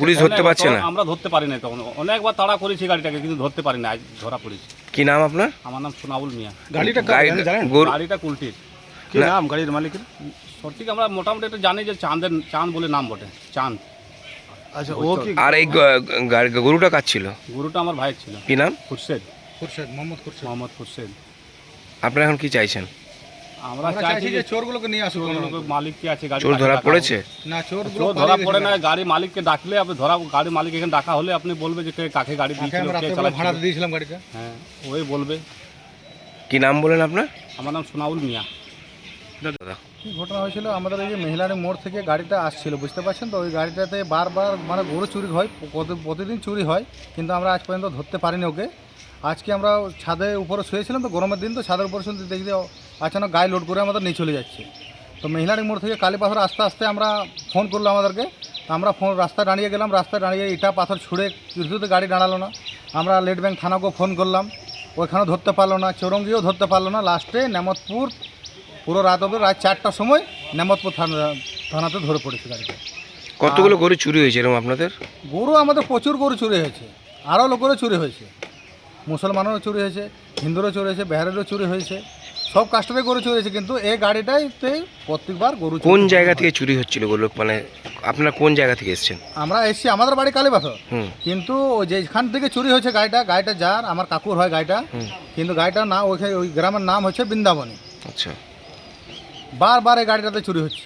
পুলিশ ধরতে পারছে না? আমরা ধরতে পারি না, তখন অনেকবার তাড়া করেছি গাড়িটাকে, কিন্তু ধরতে পারি না। আজ ধরা পড়েছে। কি নাম আপনার? আমার নাম সোনাউল মিয়া। গাড়িটা কুলটির। কি নাম গাড়ির মালিকের? সঠিক আমরা মোটামুটি একটা জানি যে চাঁদ বলে নাম বটে, চাঁদ। আচ্ছা, ও কি? আর এই গরুটা কার ছিল? গরুটা আমার ভাইয়ের ছিল। কি নাম? খুরশেদ। মোহাম্মদ খুরশেদ। আপনারা এখন কি চাইছেন? আমরা চাইছি যে চোরগুলোকে নিয়ে আসুক। মালিক কি আছে গাড়ি? চোর ধরা পড়েছে না? চোর ধরা পড়ে না। গাড়ি মালিককে ডাকলে আপনি ধরা, গাড়ি মালিক এখানে ডাকা হলে আপনি বলবে যে কাকে গাড়ি দিয়েছিল, কে চালাচ্ছিল, ভাড়া দিয়েছিলাম গাড়িটা। হ্যাঁ, ওই বলবে। কি নাম বলেন আপনার? আমার নাম সোনাউল মিয়া। দাদা, কি ঘটনা হয়েছিল, আমাদের এই যে মহিলার মোড় থেকে গাড়িটা আসছিল, বুঝতে পারছেন তো? ওই গাড়িটাতে বারবার মানে গরু চুরি হয়, প্রতিদিন চুরি হয়, কিন্তু আমরা আজ পর্যন্ত ধরতে পারিনি ওকে। আজকে আমরা ছাদে উপরে শুয়েছিলাম, তো গরমের দিন, তো ছাদের উপরে শুনতে দেখি আচানক গায়ে লোড করে আমাদের নিয়ে চলে যাচ্ছে। তো মহিলার মোড় থেকে কালীপাথর আস্তে আস্তে আমরা ফোন করলো আমাদেরকে। আমরা রাস্তায় দাঁড়িয়ে গেলাম, রাস্তায় দাঁড়িয়ে ইটা পাথর ছুঁড়ে কিছুতে গাড়ি দাঁড়ালো না। আমরা লেট ব্যাংক থানাকেও ফোন করলাম, ওইখানেও ধরতে পারলো না, চৌরঙ্গিও ধরতে পারলো না। লাস্টে নেমতপুর পুরো রাত অবধি, রাত 4টার সময় নেমতপুর থানাতে ধরে পড়েছে গাড়িটা। কতগুলো গরু চুরি হয়েছে এরকম আপনাদের? গরু আমাদের প্রচুর গরু চুরি হয়েছে, আরও লোকেরও চুরি হয়েছে, মুসলমানেরও চুরি হয়েছে, হিন্দুরও চুরি হয়েছে, বিহারেরও চুরি হয়েছে, সব কাস্টমে গরু চুরি হয়েছে। কিন্তু এই গাড়িটাইতে প্রত্যেকবার গরু। কোন জায়গা থেকে চুরি হচ্ছিল গরু? মানে আপনারা কোন জায়গা থেকে এসেছেন? আমরা এসেছি, আমাদের বাড়ি কালীপাথর, কিন্তু যেখান থেকে চুরি হয়েছে গাড়িটা যার আমার কাকুর হয় গাড়িটা, কিন্তু গাড়িটার নাম ওই গ্রামের নাম হচ্ছে বৃন্দাবনী। আচ্ছা, বারবার এই গাড়িটাতে চুরি হচ্ছে।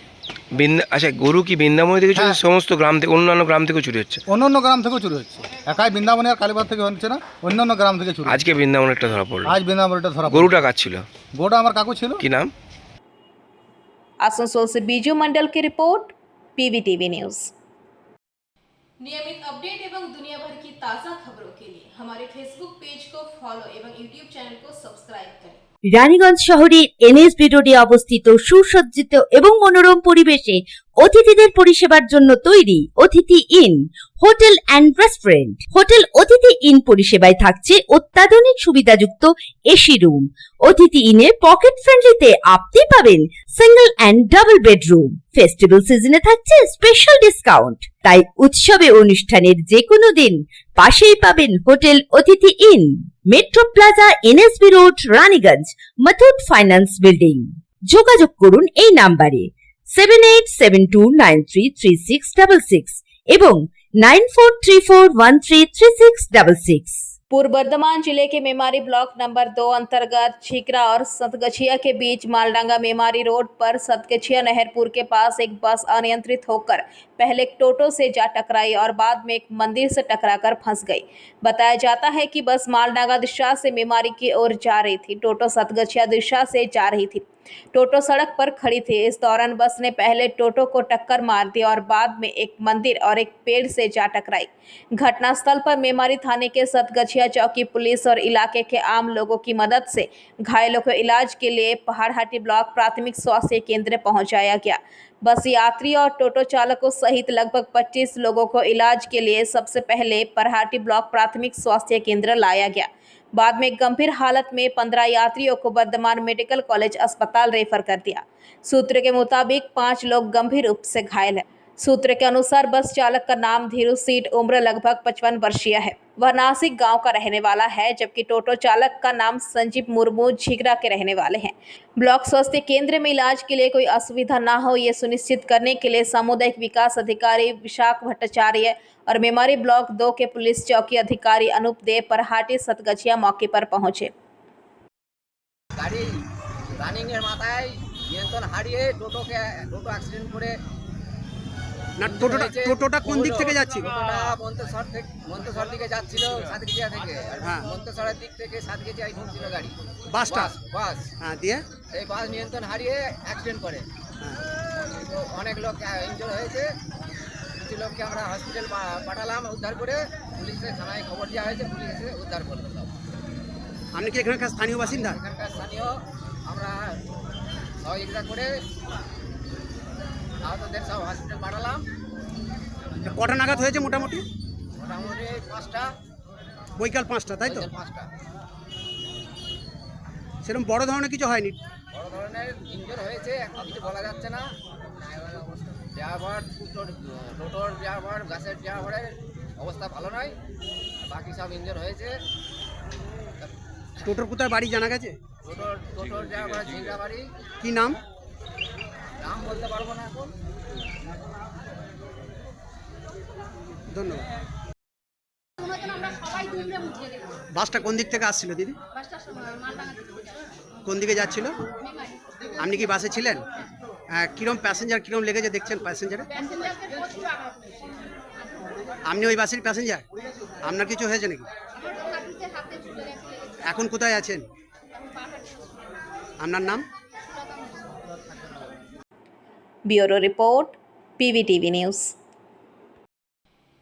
আচ্ছা, গরু কি বৃন্দাবনী থেকে চুরি? সমস্ত গ্রাম থেকে, অন্যান্য গ্রাম থেকেও চুরি হচ্ছে? অন্যান্য গ্রাম থেকেও চুরি হচ্ছে, একাই বৃন্দাবনী আর কালীপাথর থেকে হচ্ছে না, অন্যান্য গ্রাম থেকে চুরি। আজকে বৃন্দাবনেরটা ধরা পড়লো? আজ বৃন্দাবনেরটা ধরা। গরুটা কার ছিল? গরুটা আমার কাকু ছিল। কি নাম? आसनसोल से बीजू मंडल की रिपोर्ट, पीवीटीवी न्यूज़। नियमित अपडेट एवं दुनिया भर की ताज़ा खबरों के लिए हमारे फेसबुक पेज को फॉलो एवं यूट्यूब चैनल को सब्सक्राइब करें। রানীগঞ্জ শহরের এনএসবি রোডে অবস্থিত সুসজ্জিত এবং মনোরম পরিবেশে অতিথিদের পরিষেবার জন্য তৈরি অতিথি in hotel and restaurant. Hotel অতিথি ইন পরিষেবায় থাকছে অত্যাধুনিক সুবিধাযুক্ত এসি রুম। অতিথি ইনে পকেট ফ্রেন্ডলিতে আপনি পাবেন single and double bedroom. Festival সিজনে থাকছে স্পেশাল ডিসকাউন্ট। তাই উৎসবে অনুষ্ঠানের যে কোনো দিন পাশেই পাবেন হোটেল অতিথি in, metro plaza, NSB road, Raniganj, Muthoot finance building. যোগাযোগ করুন এই নাম্বারে 7872933666 এবং 9434133666। पूर्व बर्धमान जिले के मेमारी ब्लॉक नंबर 2 अंतर्गत छिकरा और सतगछिया के बीच मालडांगा मेमारी रोड पर सतगछिया नहरपुर के पास एक बस अनियंत्रित होकर पहले एक टोटो से जा टकराई और बाद में एक मंदिर से टकराकर फंस गई। बताया जाता है कि बस मालडांगा दिशा से मेमारी की ओर जा रही थी, टोटो सतगछिया दिशा से जा रही थी। टोटो सड़क पर खड़ी थी। इस दौरान बस ने पहले टोटो को टक्कर मार दी और बाद में एक मंदिर और एक पेड़ से जा टकराई। घटनास्थल पर मेमारी थाने के सतगछिया चौकी पुलिस और इलाके के आम लोगों की मदद से घायलों को इलाज के लिए पहाड़हाटी ब्लॉक प्राथमिक स्वास्थ्य केंद्र पहुंचाया गया। बस यात्री और टोटो चालकों सहित लगभग 25 लोगों को इलाज के लिए सबसे पहले पहाड़हाटी ब्लॉक प्राथमिक स्वास्थ्य केंद्र लाया गया। बाद में गंभीर हालत में 15 यात्रियों को वर्धमान मेडिकल कॉलेज अस्पताल रेफर कर दिया। सूत्र के मुताबिक 5 लोग गंभीर रूप से घायल हैं। सूत्र के अनुसार बस चालक का नाम धीरू सीट, उम्र लगभग 55 वर्षीय है। वह नासिक गांव का रहने वाला है, जबकि टोटो चालक का नाम संजीव मुर्मू झिगरा के रहने वाले हैं। ब्लॉक स्वास्थ्य केंद्र में इलाज के लिए कोई असुविधा न हो, ये सुनिश्चित करने के लिए सामुदायिक विकास अधिकारी विशाख भट्टाचार्य और मेमारी ब्लॉक 2 के पुलिस चौकी अधिकारी अनूप देव पहाड़हाटी सतगछिया मौके पर पहुंचे। গাড়ি রানিং এর মাথায় নিয়ন্ত্রণ হারিয়ে টোটো অ্যাক্সিডেন্ট করে না। টোটোটা কোন দিক থেকে যাচ্ছিল? টোটোটা মন্তেশ্বর দিকে যাচ্ছিল সাতগেছিয়া থেকে। হ্যাঁ, মন্তেশ্বরের দিক থেকে সাতগেছিয়ায় ঢুকছিল গাড়ি। বাস হ্যাঁ, দিয়ে এই বাস নিয়ন্ত্রণ হারিয়ে অ্যাক্সিডেন্ট করে। তো অনেক লোক ইনজুর হয়েছে। কিছু লোককে আমরা হসপিটাল পাঠালাম উদ্ধার করে। পুলিশের থানায় খবর দেওয়া হয়েছে, পুলিশ এসে উদ্ধার করলো সব। আপনি কি এখানকার স্থানীয় বাসিন্দা? এখানকার স্থানীয় আমরা সহযোগিতা করে আহতদের সব হসপিটাল পাঠালাম। কটা নাগাদ হয়েছে মোটামুটি? মোটামুটি 5টা, বৈকাল 5টা, তাই তো? 5টা। সেরকম বড় ধরনের কিছু হয়নি? বড় ধরনের ইনজুর হয়েছে, এখন কিছু বলা যাচ্ছে না। ড্রাইভার, টোটোর ড্রাইভার, বাসের ড্রাইভারের অবস্থা ভালো নয়, বাকি সব ইনজুর হয়েছে। টোটোর কোথায় বাড়ি জানা গেছে? টোটোর ড্রাইভার ঝিংরা বাড়ি। কি নাম? নাম বলতে পারবো না এখন। ধন্যবাদ। বাসটা কোন দিক থেকে আসছিল দিদি? কোন দিকে যাচ্ছিল? আপনি কি বাসে ছিলেন? কিরম প্যাসেঞ্জার কিরম লেগেছে দেখছেন প্যাসেঞ্জারে? আপনি ওই বাসের প্যাসেঞ্জার? আপনার কিছু হয়েছে নাকি? এখন কোথায় আছেন? আপনার নাম? Bureau report PVTV news.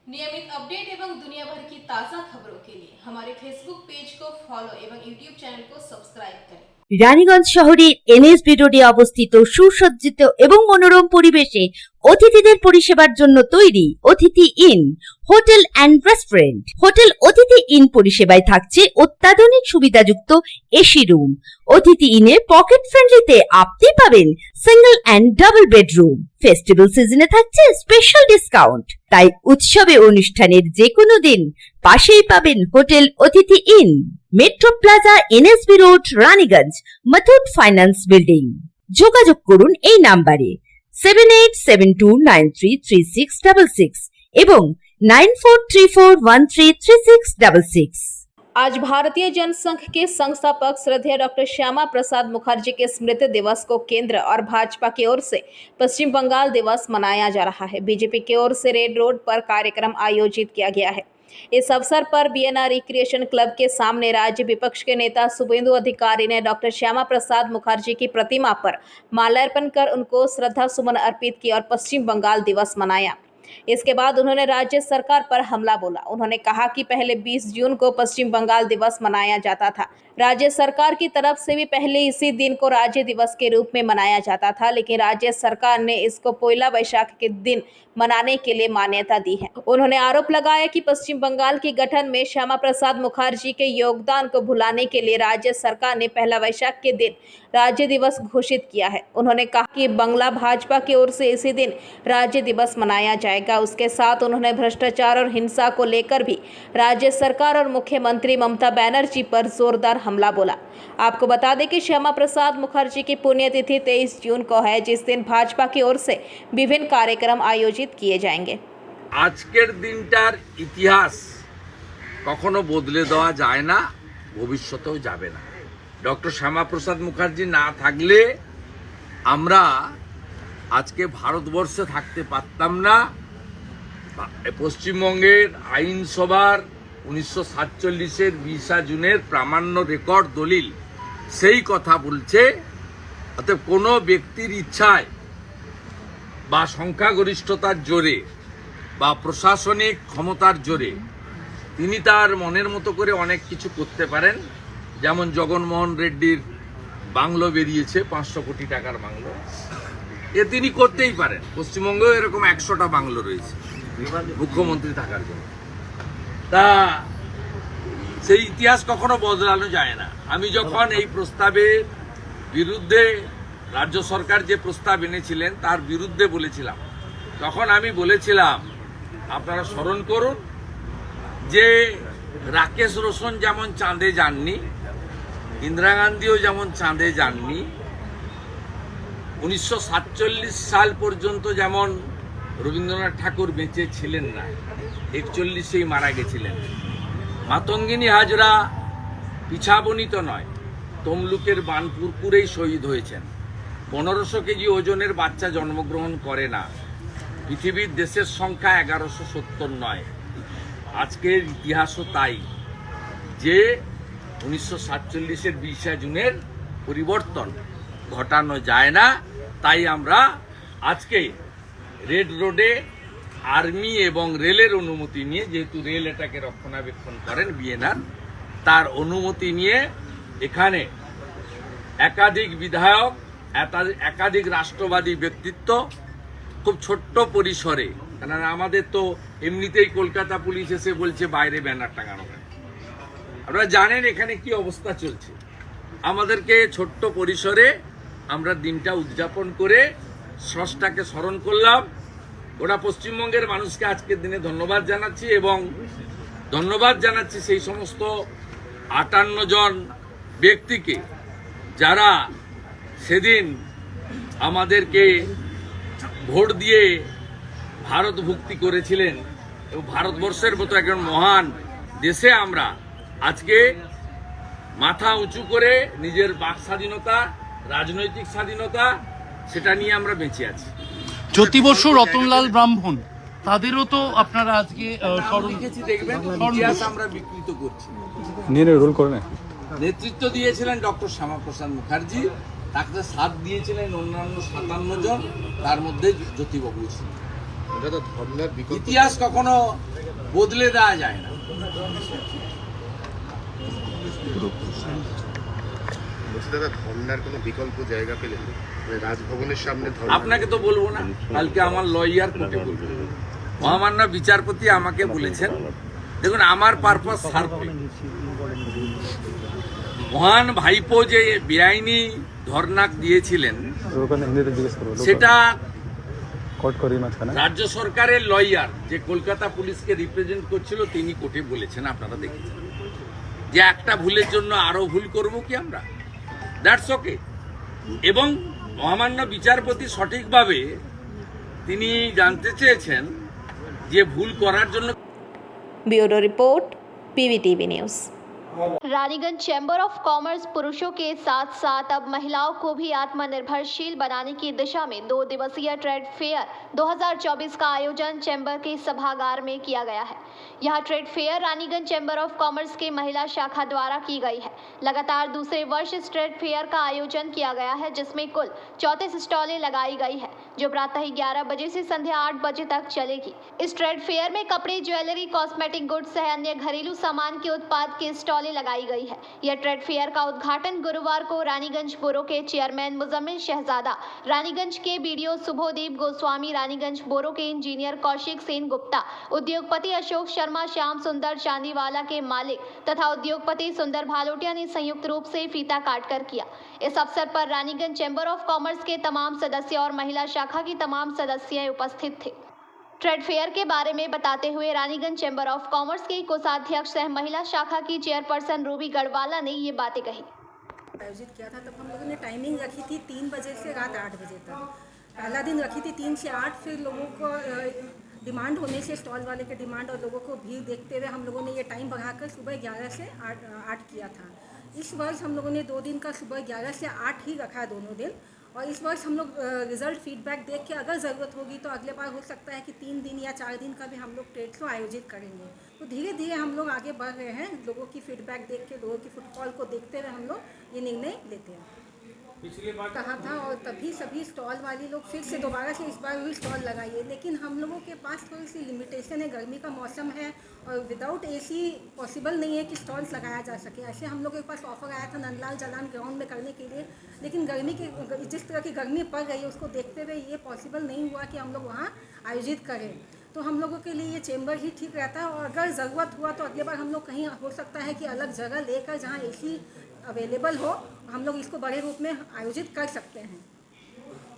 नियमित अपडेट एवं दुनिया भर की ताज़ा खबरों के लिए हमारे फेसबुक पेज को फॉलो एवं यूट्यूब चैनल को सब्सक्राइब करें। রানীগঞ্জ শহরের NSB রোডে অবস্থিত সুসজ্জিত এবং মনোরম পরিবেশে অতিথিদের পরিষেবার জন্য তৈরি অতিথি in hotel and restaurant. Hotel অতিথি ইন পরিষেবায় থাকছে অত্যাধুনিক সুবিধাযুক্ত এসি রুম। অতিথি ইনে পকেট ফ্রেন্ডলিতে আপনি পাবেন single and double bedroom. Festival সিজনে থাকছে স্পেশাল ডিসকাউন্ট। তাই উৎসবে অনুষ্ঠানের যে কোনো দিন পাশেই পাবেন হোটেল অতিথি in, metro plaza, NSB road, Raniganj, Muthoot finance building. যোগাযোগ করুন এই নাম্বারে 7872933666 এবং 9434133666। आज भारतीय जनसंघ के संस्थापक श्रद्धेय डॉक्टर श्यामा प्रसाद मुखर्जी के स्मृति दिवस को केंद्र और भाजपा की ओर से पश्चिम बंगाल दिवस मनाया जा रहा है। बीजेपी की ओर से रेड रोड पर कार्यक्रम आयोजित किया गया है। इस अवसर पर BNR रिक्रिएशन क्लब के सामने राज्य विपक्ष के नेता शुभेंदु अधिकारी ने डॉक्टर श्यामा प्रसाद मुखर्जी की प्रतिमा पर माल्यार्पण कर उनको श्रद्धा सुमन अर्पित किए और पश्चिम बंगाल दिवस मनाया। इसके बाद उन्होंने राज्य सरकार पर हमला बोला। उन्होंने कहा कि पहले 20 जून को पश्चिम बंगाल दिवस मनाया जाता था। राज्य सरकार की तरफ से भी पहले इसी दिन को राज्य दिवस के रूप में मनाया जाता था, लेकिन राज्य सरकार ने इसको पोइला वैशाख के दिन मनाने के लिए मान्यता दी है। उन्होंने आरोप लगाया कि पश्चिम बंगाल के गठन में श्यामा प्रसाद मुखर्जी के योगदान को भुलाने के लिए राज्य सरकार ने पहला वैशाख के दिन राज्य दिवस घोषित किया है। उन्होंने कहा कि बंगला भाजपा की ओर से इसी दिन राज्य दिवस मनाया जाएगा। उसके साथ उन्होंने भ्रष्टाचार और हिंसा को लेकर भी राज्य सरकार और मुख्यमंत्री ममता बनर्जी पर जोरदार हमला बोला। आपको बता दें कि श्यामा प्रसाद मुखर्जी की पुण्यतिथि 23 जून को है, जिस दिन भाजपा की ओर से विभिन्न कार्यक्रम आयोजित किए जाएंगे। আজকের দিনটার ইতিহাস কখনো বদলে দেওয়া যায় না, ভবিষ্যতেও যাবে না। ডক্টর শ্যামাপ্রসাদ মুখার্জি না থাকলে আমরা আজকে ভারতবর্ষে থাকতে পারতাম না। পশ্চিমবঙ্গের আইনসভার 1947-এর 20 জুনের প্রামাণ্য রেকর্ড দলিল সেই কথা বলছে অতএব কোনো ব্যক্তির ইচ্ছায় বা সংখ্যাগরিষ্ঠতার জোরে বা প্রশাসনিক ক্ষমতার জোরে তিনি তার মনের মতো করে অনেক কিছু করতে পারেন। যেমন জগনমোহন রেড্ডির বাংলো বেরিয়েছে, 500 কোটি টাকার বাংলো, এ তিনি করতেই পারেন। পশ্চিমবঙ্গেও এরকম 100টা বাংলো রয়েছে মুখ্যমন্ত্রী থাকার জন্য। তা সেই ইতিহাস কখনো বদলানো যায় না। আমি যখন এই প্রস্তাবের বিরুদ্ধে, রাজ্য সরকার যে প্রস্তাব এনেছিলেন তার বিরুদ্ধে বলেছিলাম, তখন আমি বলেছিলাম আপনারা স্মরণ করুন যে রাকেশ রোশন যেমন চাঁদে যাননি, ইন্দিরা গান্ধীও যেমন চাঁদে যাননি, 1947 সাল পর্যন্ত যেমন রবীন্দ্রনাথ ঠাকুর বেঁচে ছিলেন না, 41-এই মারা গেছিলেন। মাতঙ্গিনী হাজরা পিছাবনিত নয়, তমলুকের বানপুরপুরেই শহীদ হয়েছেন। 1500 কেজি ওজনের বাচ্চা জন্মগ্রহণ করে না। পৃথিবীর দেশের সংখ্যা 1170 নয়। আজকের ইতিহাসও তাই, যে 1947-এর 20শে জুনের পরিবর্তন ঘটানো যায় না। তাই আমরা আজকে রেড রোডে আর্মি এবং রেলের অনুমতি নিয়ে, যেহেতু রেল এটাকে রক্ষণাবেক্ষণ করেন বিএনআর, তার অনুমতি নিয়ে এখানে একাধিক বিধায়ক, একাধিক রাষ্ট্রবাদী ব্যক্তিত্ব খুব ছোট্ট পরিসরে, কারণ আমাদের তো এমনিতেই কলকাতা পুলিশ এসে বলছে বাইরে ব্যানার টাঙানো। আপনারা জানেন এখানে কি অবস্থা চলছে। আমাদেরকে ছোট্ট পরিসরে আমরা দিনটা উদযাপন করে স্রষ্টাকে স্মরণ করলাম। গোটা পশ্চিমবঙ্গের মানুষকে আজকের দিনে ধন্যবাদ জানাচ্ছি, এবং ধন্যবাদ জানাচ্ছি সেই সমস্ত 58 জন ব্যক্তিকে যারা সেদিন আমাদেরকে ভোট দিয়ে ভারত ভুক্তি করেছিলেন। এবং ভারতবর্ষের মতো একজন মহান দেশে আমরা আজকে মাথা উঁচু করে নিজের বাক স্বাধীনতা, রাজনৈতিক স্বাধীনতা, সেটা নিয়ে আমরা বেঁচে আছি। জ্যোতি বসু, রতনলাল ব্রাহ্মণ, তাদেরও তো আপনারা আজকে লিখেছি, দেখবেন ইতিহাস আমরা বিকৃত করছি। রোল করে নেতৃত্ব দিয়েছিলেন ডক্টর শ্যামাপ্রসাদ মুখার্জি, তাকে সাথ দিয়েছিলেন অন্যান্য 57 জন, তার মধ্যে জ্যোতিবাবু ছিলেন। ইতিহাস কখনো বদলে দেওয়া যায় না। ধর্নার কোনো বিকল্প জায়গা পেলেন রাজভবনের সামনে? আপনাকে তো বলবো না, কালকে আমার লয়ার কোর্টে বলবো। মহামান্য বিচারপতি আমাকে বলেছেন, দেখুন আমার পারপাস সার্ভে, মহান ভাইপো যে বেআইনি ধর্ণা দিয়েছিলেন সেটা রাজ্য সরকারের লয়ার যে কলকাতা পুলিশকে রিপ্রেজেন্ট করছিল তিনি কোর্টে বলেছেন, আপনারা দেখেছেন, যে একটা ভুলের জন্য আরো ভুল করব কি আমরা, দ্যাটস ওকে। এবং মহামান্য বিচারপতি সঠিকভাবে তিনি জানতে চেয়েছেন যে ভুল করার জন্য। Bureau report PVTV news. Raniganj chamber of commerce पुरुषों के साथ साथ अब महिलाओं को भी आत्मनिर्भरशील बनाने की दिशा में 2 दिवसीय ट्रेड फेयर 2024 का आयोजन चैम्बर के सभागार में किया गया है। यह trade fair Raniganj chamber of commerce के महिला शाखा द्वारा की गई है। लगातार दूसरे वर्ष इस ट्रेड फेयर का आयोजन किया गया है, जिसमें कुल 34 स्टॉलें लगाई गई है, जो प्रातः 11 बजे से संध्या 8 बजे तक चलेगी। इस ट्रेड फेयर में कपड़े, ज्वेलरी, कॉस्मेटिक गुड्स सह अन्य घरेलू सामान के उत्पाद के स्टॉलें लगाई गई है। यह ट्रेड फेयर का उद्घाटन गुरुवार को रानीगंज बोरो के चेयरमैन मुजम्मिल शहजादा, रानीगंज के बीडीओ सुबोधदीप गोस्वामी, रानीगंज बोरो के इंजीनियर कौशिक सेन गुप्ता, उद्योगपति अशोक शर्मा, श्याम सुंदर चांदीवाला के मालिक तथा उद्योगपति सुंदर भालोटिया ने संयुक्त रूप से फीता काटकर किया। इस अवसर पर रानीगंज चैम्बर ऑफ कॉमर्स के तमाम सदस्य और महिला शाखा की तमाम सदस्य उपस्थित थे। ट्रेड फेयर के बारे में बताते हुए रानीगंज चैम्बर ऑफ कॉमर्स के कोषाध्यक्ष सह महिला शाखा की चेयरपर्सन रूबी गढ़वाला ने ये बातें कही। आयोजित किया था तब हम लोगों ने टाइमिंग रखी थी 3 बजे से रात 8 बजे तक। पहला दिन रखी थी 3 से 8, फिर लोगों को डिमांड होने से, स्टॉल वाले के डिमांड और लोगों को भीड़ देखते हुए हम लोगों ने ये टाइम बढ़ाकर सुबह 11 से 8 किया था। इस वर्ष हम लोगों ने 2 दिन का सुबह 11 से 8 ही रखा है दोनों दिन। और इस वर्ष हम लोग रिजल्ट फीडबैक देख के अगर ज़रूरत होगी तो अगले बार हो सकता है कि 3 दिन या 4 दिन का भी हम लोग ट्रेड शो आयोजित करेंगे। तो धीरे धीरे हम लोग आगे बढ़ रहे हैं, लोगों की फीडबैक देख के, लोगों की फुटफॉल को देखते हुए हम लोग ये निर्णय लेते हैं। कहा था और तभी सभी स्टॉल वाले लोग फिर से दोबारा से इस बार भी स्टॉल लगाइए, लेकिन हम लोगों के पास थोड़ी सी लिमिटेशन है, गर्मी का मौसम है और विदाउट एसी पॉसिबल नहीं है कि स्टॉल्स लगाया जा सके। ऐसे हम लोगों के पास ऑफर आया था नंदलाल जालान ग्राउंड में करने के लिए, लेकिन गर्मी के जिस तरह की गर्मी पड़ रही है उसको देखते हुए ये पॉसिबल नहीं हुआ कि हम लोग वहाँ आयोजित करें। तो हम लोगों के लिए ये चेंबर ही ठीक रहता है और अगर ज़रूरत हुआ तो अगले बार हम लोग कहीं हो सकता है कि अलग जगह लेकर जहाँ एसी अवेलेबल हो हम लोग इसको बड़े रूप में आयोजित कर सकते हैं।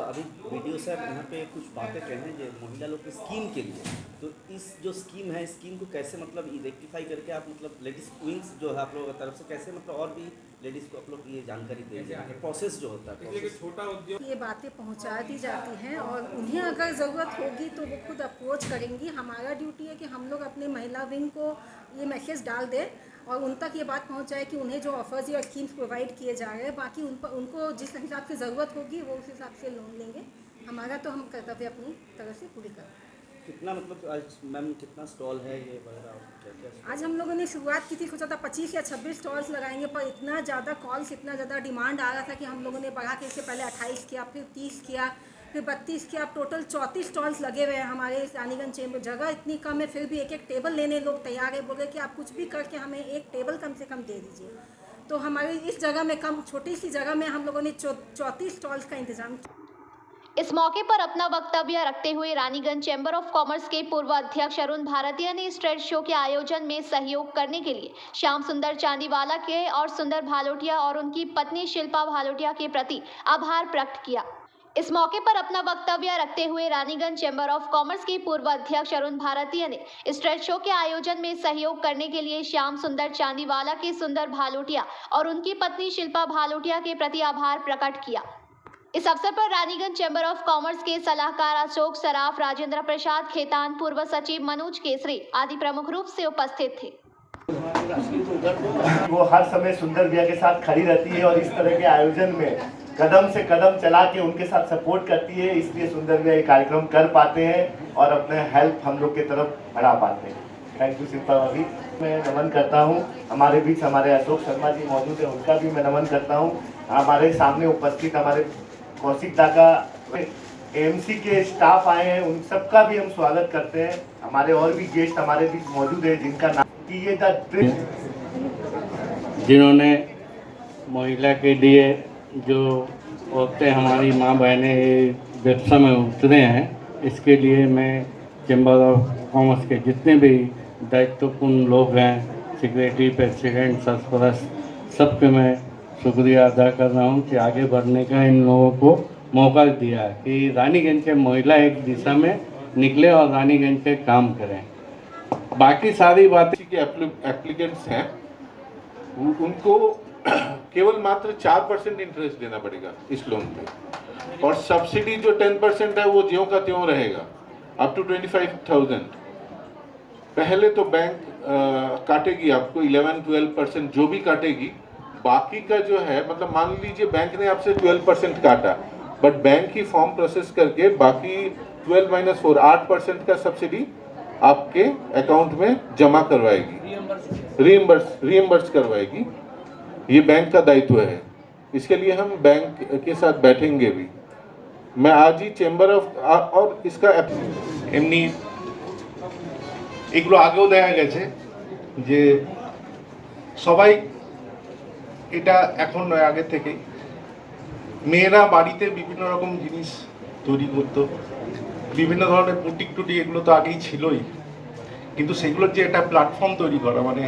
अभी वीडियो साहब यहाँ पे कुछ बातें कह रहे हैं जो महिला लोग की स्कीम के लिए, तो इस जो स्कीम है स्कीम को कैसे मतलब रेक्टिफाई करके आप मतलब लेडीज विंग्स जो है आप लोगों की तरफ से कैसे मतलब और भी लेडीज़ को आप लोग ये जानकारी देंगे, प्रोसेस जो होता है छोटा उद्योग, ये बातें पहुंचा दी जाती हैं और उन्हें अगर ज़रूरत होगी तो वो खुद अप्रोच करेंगी। हमारा ड्यूटी है कि हम लोग अपने महिला विंग को ये मैसेज डाल दें और उन तक ये बात पहुंचाए कि उन्हें जो ऑफर्स या स्कीम्स प्रोवाइड किए जा रहे हैं बाकी उनको जिस हिसाब से ज़रूरत होगी वो उस हिसाब से लोन लेंगे। हमारा तो हम कर्तव्य अपनी तरफ से पूरी करें। कितना मतलब आज मैम कितना स्टॉल है ये वगैरह? आज हम लोगों ने शुरुआत की थी, सोचा था 25 या 26 स्टॉल्स लगाएंगे, पर इतना ज़्यादा कॉल्स इतना ज़्यादा डिमांड आ रहा था कि हम लोगों ने बढ़ा के इससे पहले 28 किया, फिर 30 किया, फिर 32 किया। अब टोटल 34 स्टॉल्स लगे हुए हैं हमारे रानीगंज चेंबर। जगह इतनी कम है फिर भी एक एक टेबल लेने लोग तैयार है, बोले कि आप कुछ भी करके हमें एक टेबल कम से कम दे दीजिए। तो हमारी इस जगह में कम छोटी सी जगह में हम लोगों ने 34 स्टॉल्स का इंतजाम किया। इस मौके पर अपना वक्तव्य रखते हुए रानीगंज चैम्बर ऑफ कॉमर्स के पूर्व अध्यक्ष अरुण भारतीय ने इस ट्रेड शो के आयोजन में सहयोग करने के लिए श्याम सुंदर चांदीवाला के और सुंदर भालोटिया और उनकी पत्नी शिल्पा भालोटिया के प्रति आभार प्रकट किया। इस मौके पर अपना वक्तव्य रखते हुए रानीगंज चैम्बर ऑफ कॉमर्स के पूर्व अध्यक्ष अरुण भारतीय ने इस ट्रेड शो के आयोजन में सहयोग करने के लिए श्याम सुंदर चांदीवाला के सुंदर भालोटिया और उनकी पत्नी शिल्पा भालोटिया के प्रति आभार प्रकट किया। इस अवसर पर रानीगंज चैम्बर ऑफ कॉमर्स के सलाहकार अशोक सराफ, राजेंद्र प्रसाद खेतान, पूर्व सचिव मनोज केसरी आदि प्रमुख रूप से उपस्थित थे। वो हर समय सुंदर भैया के साथ खड़ी रहती है और इस तरह के आयोजन में कदम से कदम चला के उनके साथ सपोर्ट करती है, इसलिए सुंदर भैया ये कार्यक्रम कर पाते हैं और अपने हेल्प हम लोग की तरफ बढ़ा पाते हैं। थैंक यू शिल्पा भाभी। मैं नमन करता हूँ, हमारे बीच हमारे अशोक शर्मा जी मौजूद है, उनका भी मैं नमन करता हूँ। हमारे सामने उपस्थित हमारे कौशिक दा का एमसी के स्टाफ आए हैं, उन सबका भी हम स्वागत करते हैं। हमारे और भी गेस्ट हमारे बीच मौजूद है जिनका नाम जिन्होंने महिला के लिए जो औरतें हमारी माँ बहनें व्यवसाय में उतरे हैं, इसके लिए मैं चैम्बर ऑफ कॉमर्स के जितने भी दायित्वपूर्ण लोग हैं, सेक्रेटरी, प्रेसिडेंट, सरपरस्त, सबके मैं शुक्रिया अदा कर रहा हूँ कि आगे बढ़ने का इन लोगों को मौका दिया है कि रानीगंज के महिला एक दिशा में निकले और रानीगंज के काम करें। बाकी सारी बातें के एप्लीकेंट्स हैं उनको केवल मात्र 4% इंटरेस्ट देना पड़ेगा इस लोन पे, और सब्सिडी जो 10% है वो ज्यों का त्यों रहेगा अप टू 25,000। पहले तो बैंक काटेगी आपको 11-12% जो भी काटेगी, बाकी का जो है मतलब मान लीजिए बैंक ने आपसे 12% काटा, but bank he form process करके बाकी 12-4 8% का सब्सिडी आपके अकाउंट में जमा करवाएगी, रीइंबर्स करवाएगी। ये बैंक का दायित्व है, इसके लिए हम बैंक के साथ बैठेंगे भी। मैं आज ही चेम्बर ऑफ और इसका एमनी एगुलो আগেও দেখা গেছে যে সবাই এটা এখন নয় আগে থেকেই মেয়েরা বাড়িতে বিভিন্ন রকম জিনিস তৈরি করতো, বিভিন্ন ধরনের বুটিক টুটি এগুলো তো আগেই ছিলই, কিন্তু সেগুলোর যে একটা প্ল্যাটফর্ম তৈরি করা মানে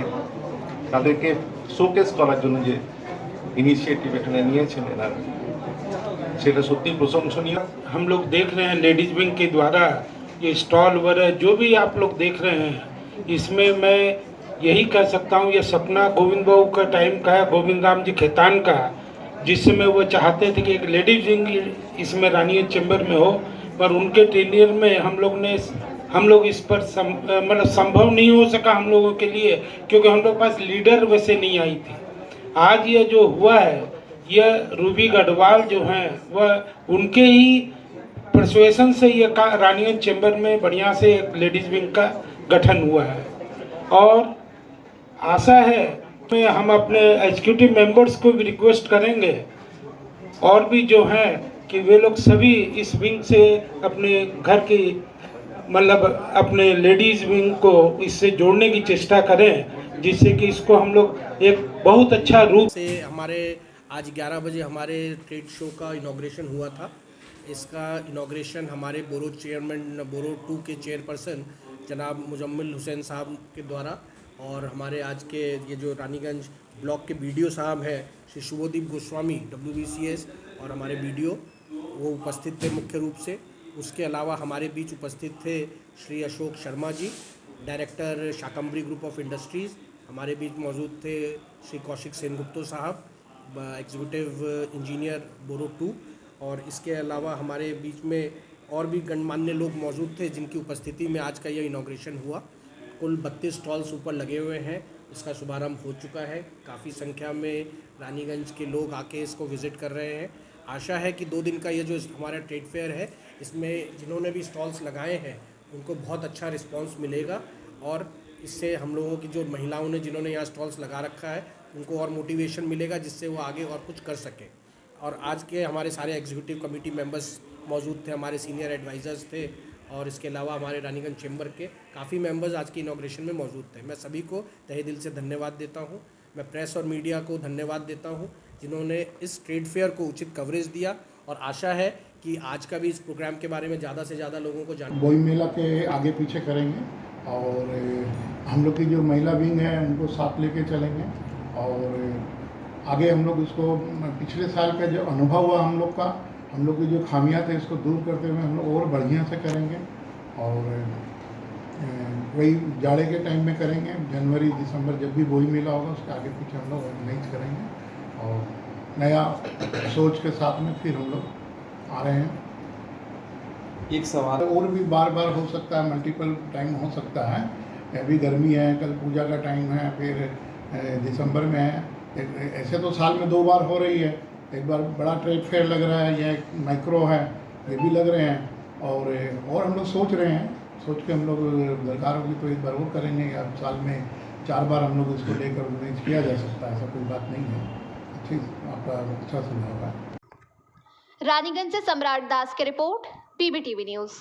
তাদেরকে শোকেস করার জন্য যে ইনিশিয়েটিভ এখানে নিয়েছেন এনারা, সেটা সত্যি প্রশংসনীয়। हम लोग देख रहे हैं लेडीज विंग के द्वारा ये स्टॉल वगैरह जो भी आप लोग देख रहे हैं, इसमें मैं यही कह सकता हूँ ये सपना गोविंद बाबू का टाइम का है, गोविंद राम जी खेतान का, जिस समय वो चाहते थे कि एक लेडीज विंग इसमें रानीगंज चैम्बर में हो, पर उनके टेनियर में हम लोग इस पर मतलब संभव नहीं हो सका हम लोगों के लिए, क्योंकि हम लोग पास लीडर वैसे नहीं आई थी। आज ये जो हुआ है, यह रूबी गढ़वाल जो हैं वह उनके ही परसुएशन से ये रानीगंज चैम्बर में बढ़िया से एक लेडीज़ विंग का गठन हुआ है, और आशा है कि हम अपने एग्जीक्यूटिव मेंबर्स को भी रिक्वेस्ट करेंगे और भी जो हैं कि वे लोग सभी इस विंग से अपने घर की मतलब अपने लेडीज़ विंग को इससे जोड़ने की चेष्टा करें, जिससे कि इसको हम लोग एक बहुत अच्छा रूप से हमारे आज 11 बजे हमारे ट्रेड शो का इनॉग्रेशन हुआ था। इसका इनॉग्रेशन हमारे बोरो चेयरमैन बोरो 2 के चेयरपर्सन जनाब मुजम्मिल हुसैन साहब के द्वारा और हमारे आज के ये जो रानीगंज ब्लॉक के बीडीओ साहब हैं श्री शुभदीप गोस्वामी WBCS और हमारे बीडीओ वो उपस्थित थे मुख्य रूप से। उसके अलावा हमारे बीच उपस्थित थे Shri Ashok Sharma ji, director Shakambhari group of industries. हमारे बीच मौजूद थे श्री कौशिक सेनगुप्तो साहब, एग्जीक्यूटिव इंजीनियर बोरो 2। और इसके अलावा हमारे बीच में और भी गणमान्य लोग मौजूद थे जिनकी उपस्थिति में आज का यह इनॉग्रेशन हुआ। कुल 32 स्टॉल्स ऊपर लगे हुए हैं। इसका शुभारंभ हो चुका है। काफ़ी संख्या में रानीगंज के लोग आके इसको विज़िट कर रहे हैं। आशा है कि 2 दिन का ये जो हमारा ट्रेड फेयर है इसमें जिन्होंने भी स्टॉल्स लगाए हैं उनको बहुत अच्छा रिस्पांस मिलेगा और इससे हम लोगों की जो महिलाओं ने जिन्होंने यहाँ स्टॉल्स लगा रखा है उनको और मोटिवेशन मिलेगा जिससे वो आगे और कुछ कर सकें। और आज के हमारे सारे एग्जीक्यूटिव कमेटी मेंबर्स मौजूद थे, हमारे सीनियर एडवाइज़र्स थे और इसके अलावा हमारे रानीगंज चेंबर के काफ़ी मेंबर्स आज की इनॉग्रेशन में मौजूद थे। मैं सभी को तहे दिल से धन्यवाद देता हूँ। मैं प्रेस और मीडिया को धन्यवाद देता हूँ जिन्होंने इस ट्रेड फेयर को उचित कवरेज दिया और आशा है कि आज का भी इस प्रोग्राम के बारे में ज़्यादा से ज़्यादा लोगों को जान बोई मेला के आगे पीछे करेंगे और हम लोग की जो महिला विंग है उनको साथ लेके चलेंगे और आगे हम लोग उसको पिछले साल का जो अनुभव हुआ हम लोग की जो खामियां थे इसको दूर करते हुए हम लोग और बढ़िया से करेंगे और वही जाड़े के टाइम में करेंगे। जनवरी दिसंबर जब भी बोई मेला होगा उसके आगे पीछे हम लोग ऑर्गेनाइज करेंगे और नया सोच के साथ में फिर हम लोग आ रहे हैं। एक सवाल और भी बार बार हो सकता है, मल्टीपल टाइम हो सकता है। अभी गर्मी है, कल पूजा का टाइम है, फिर दिसंबर में है। ऐसे तो साल में 2 बार हो रही है। एक बार बड़ा ट्रेड फेयर लग रहा है, यह माइक्रो है, ये भी लग रहे हैं और हम लोग सोच रहे हैं। सोच के हम लोग दरकार होगी तो एक बार और करेंगे या साल में 4 बार हम लोग इसको लेकर ऑर्गेनाइज किया जा सकता है। ऐसा कोई बात नहीं है। अच्छी आपका अच्छा सुझाव है। रानीगंज से सम्राट दास की रिपोर्ट, PBTV न्यूज़।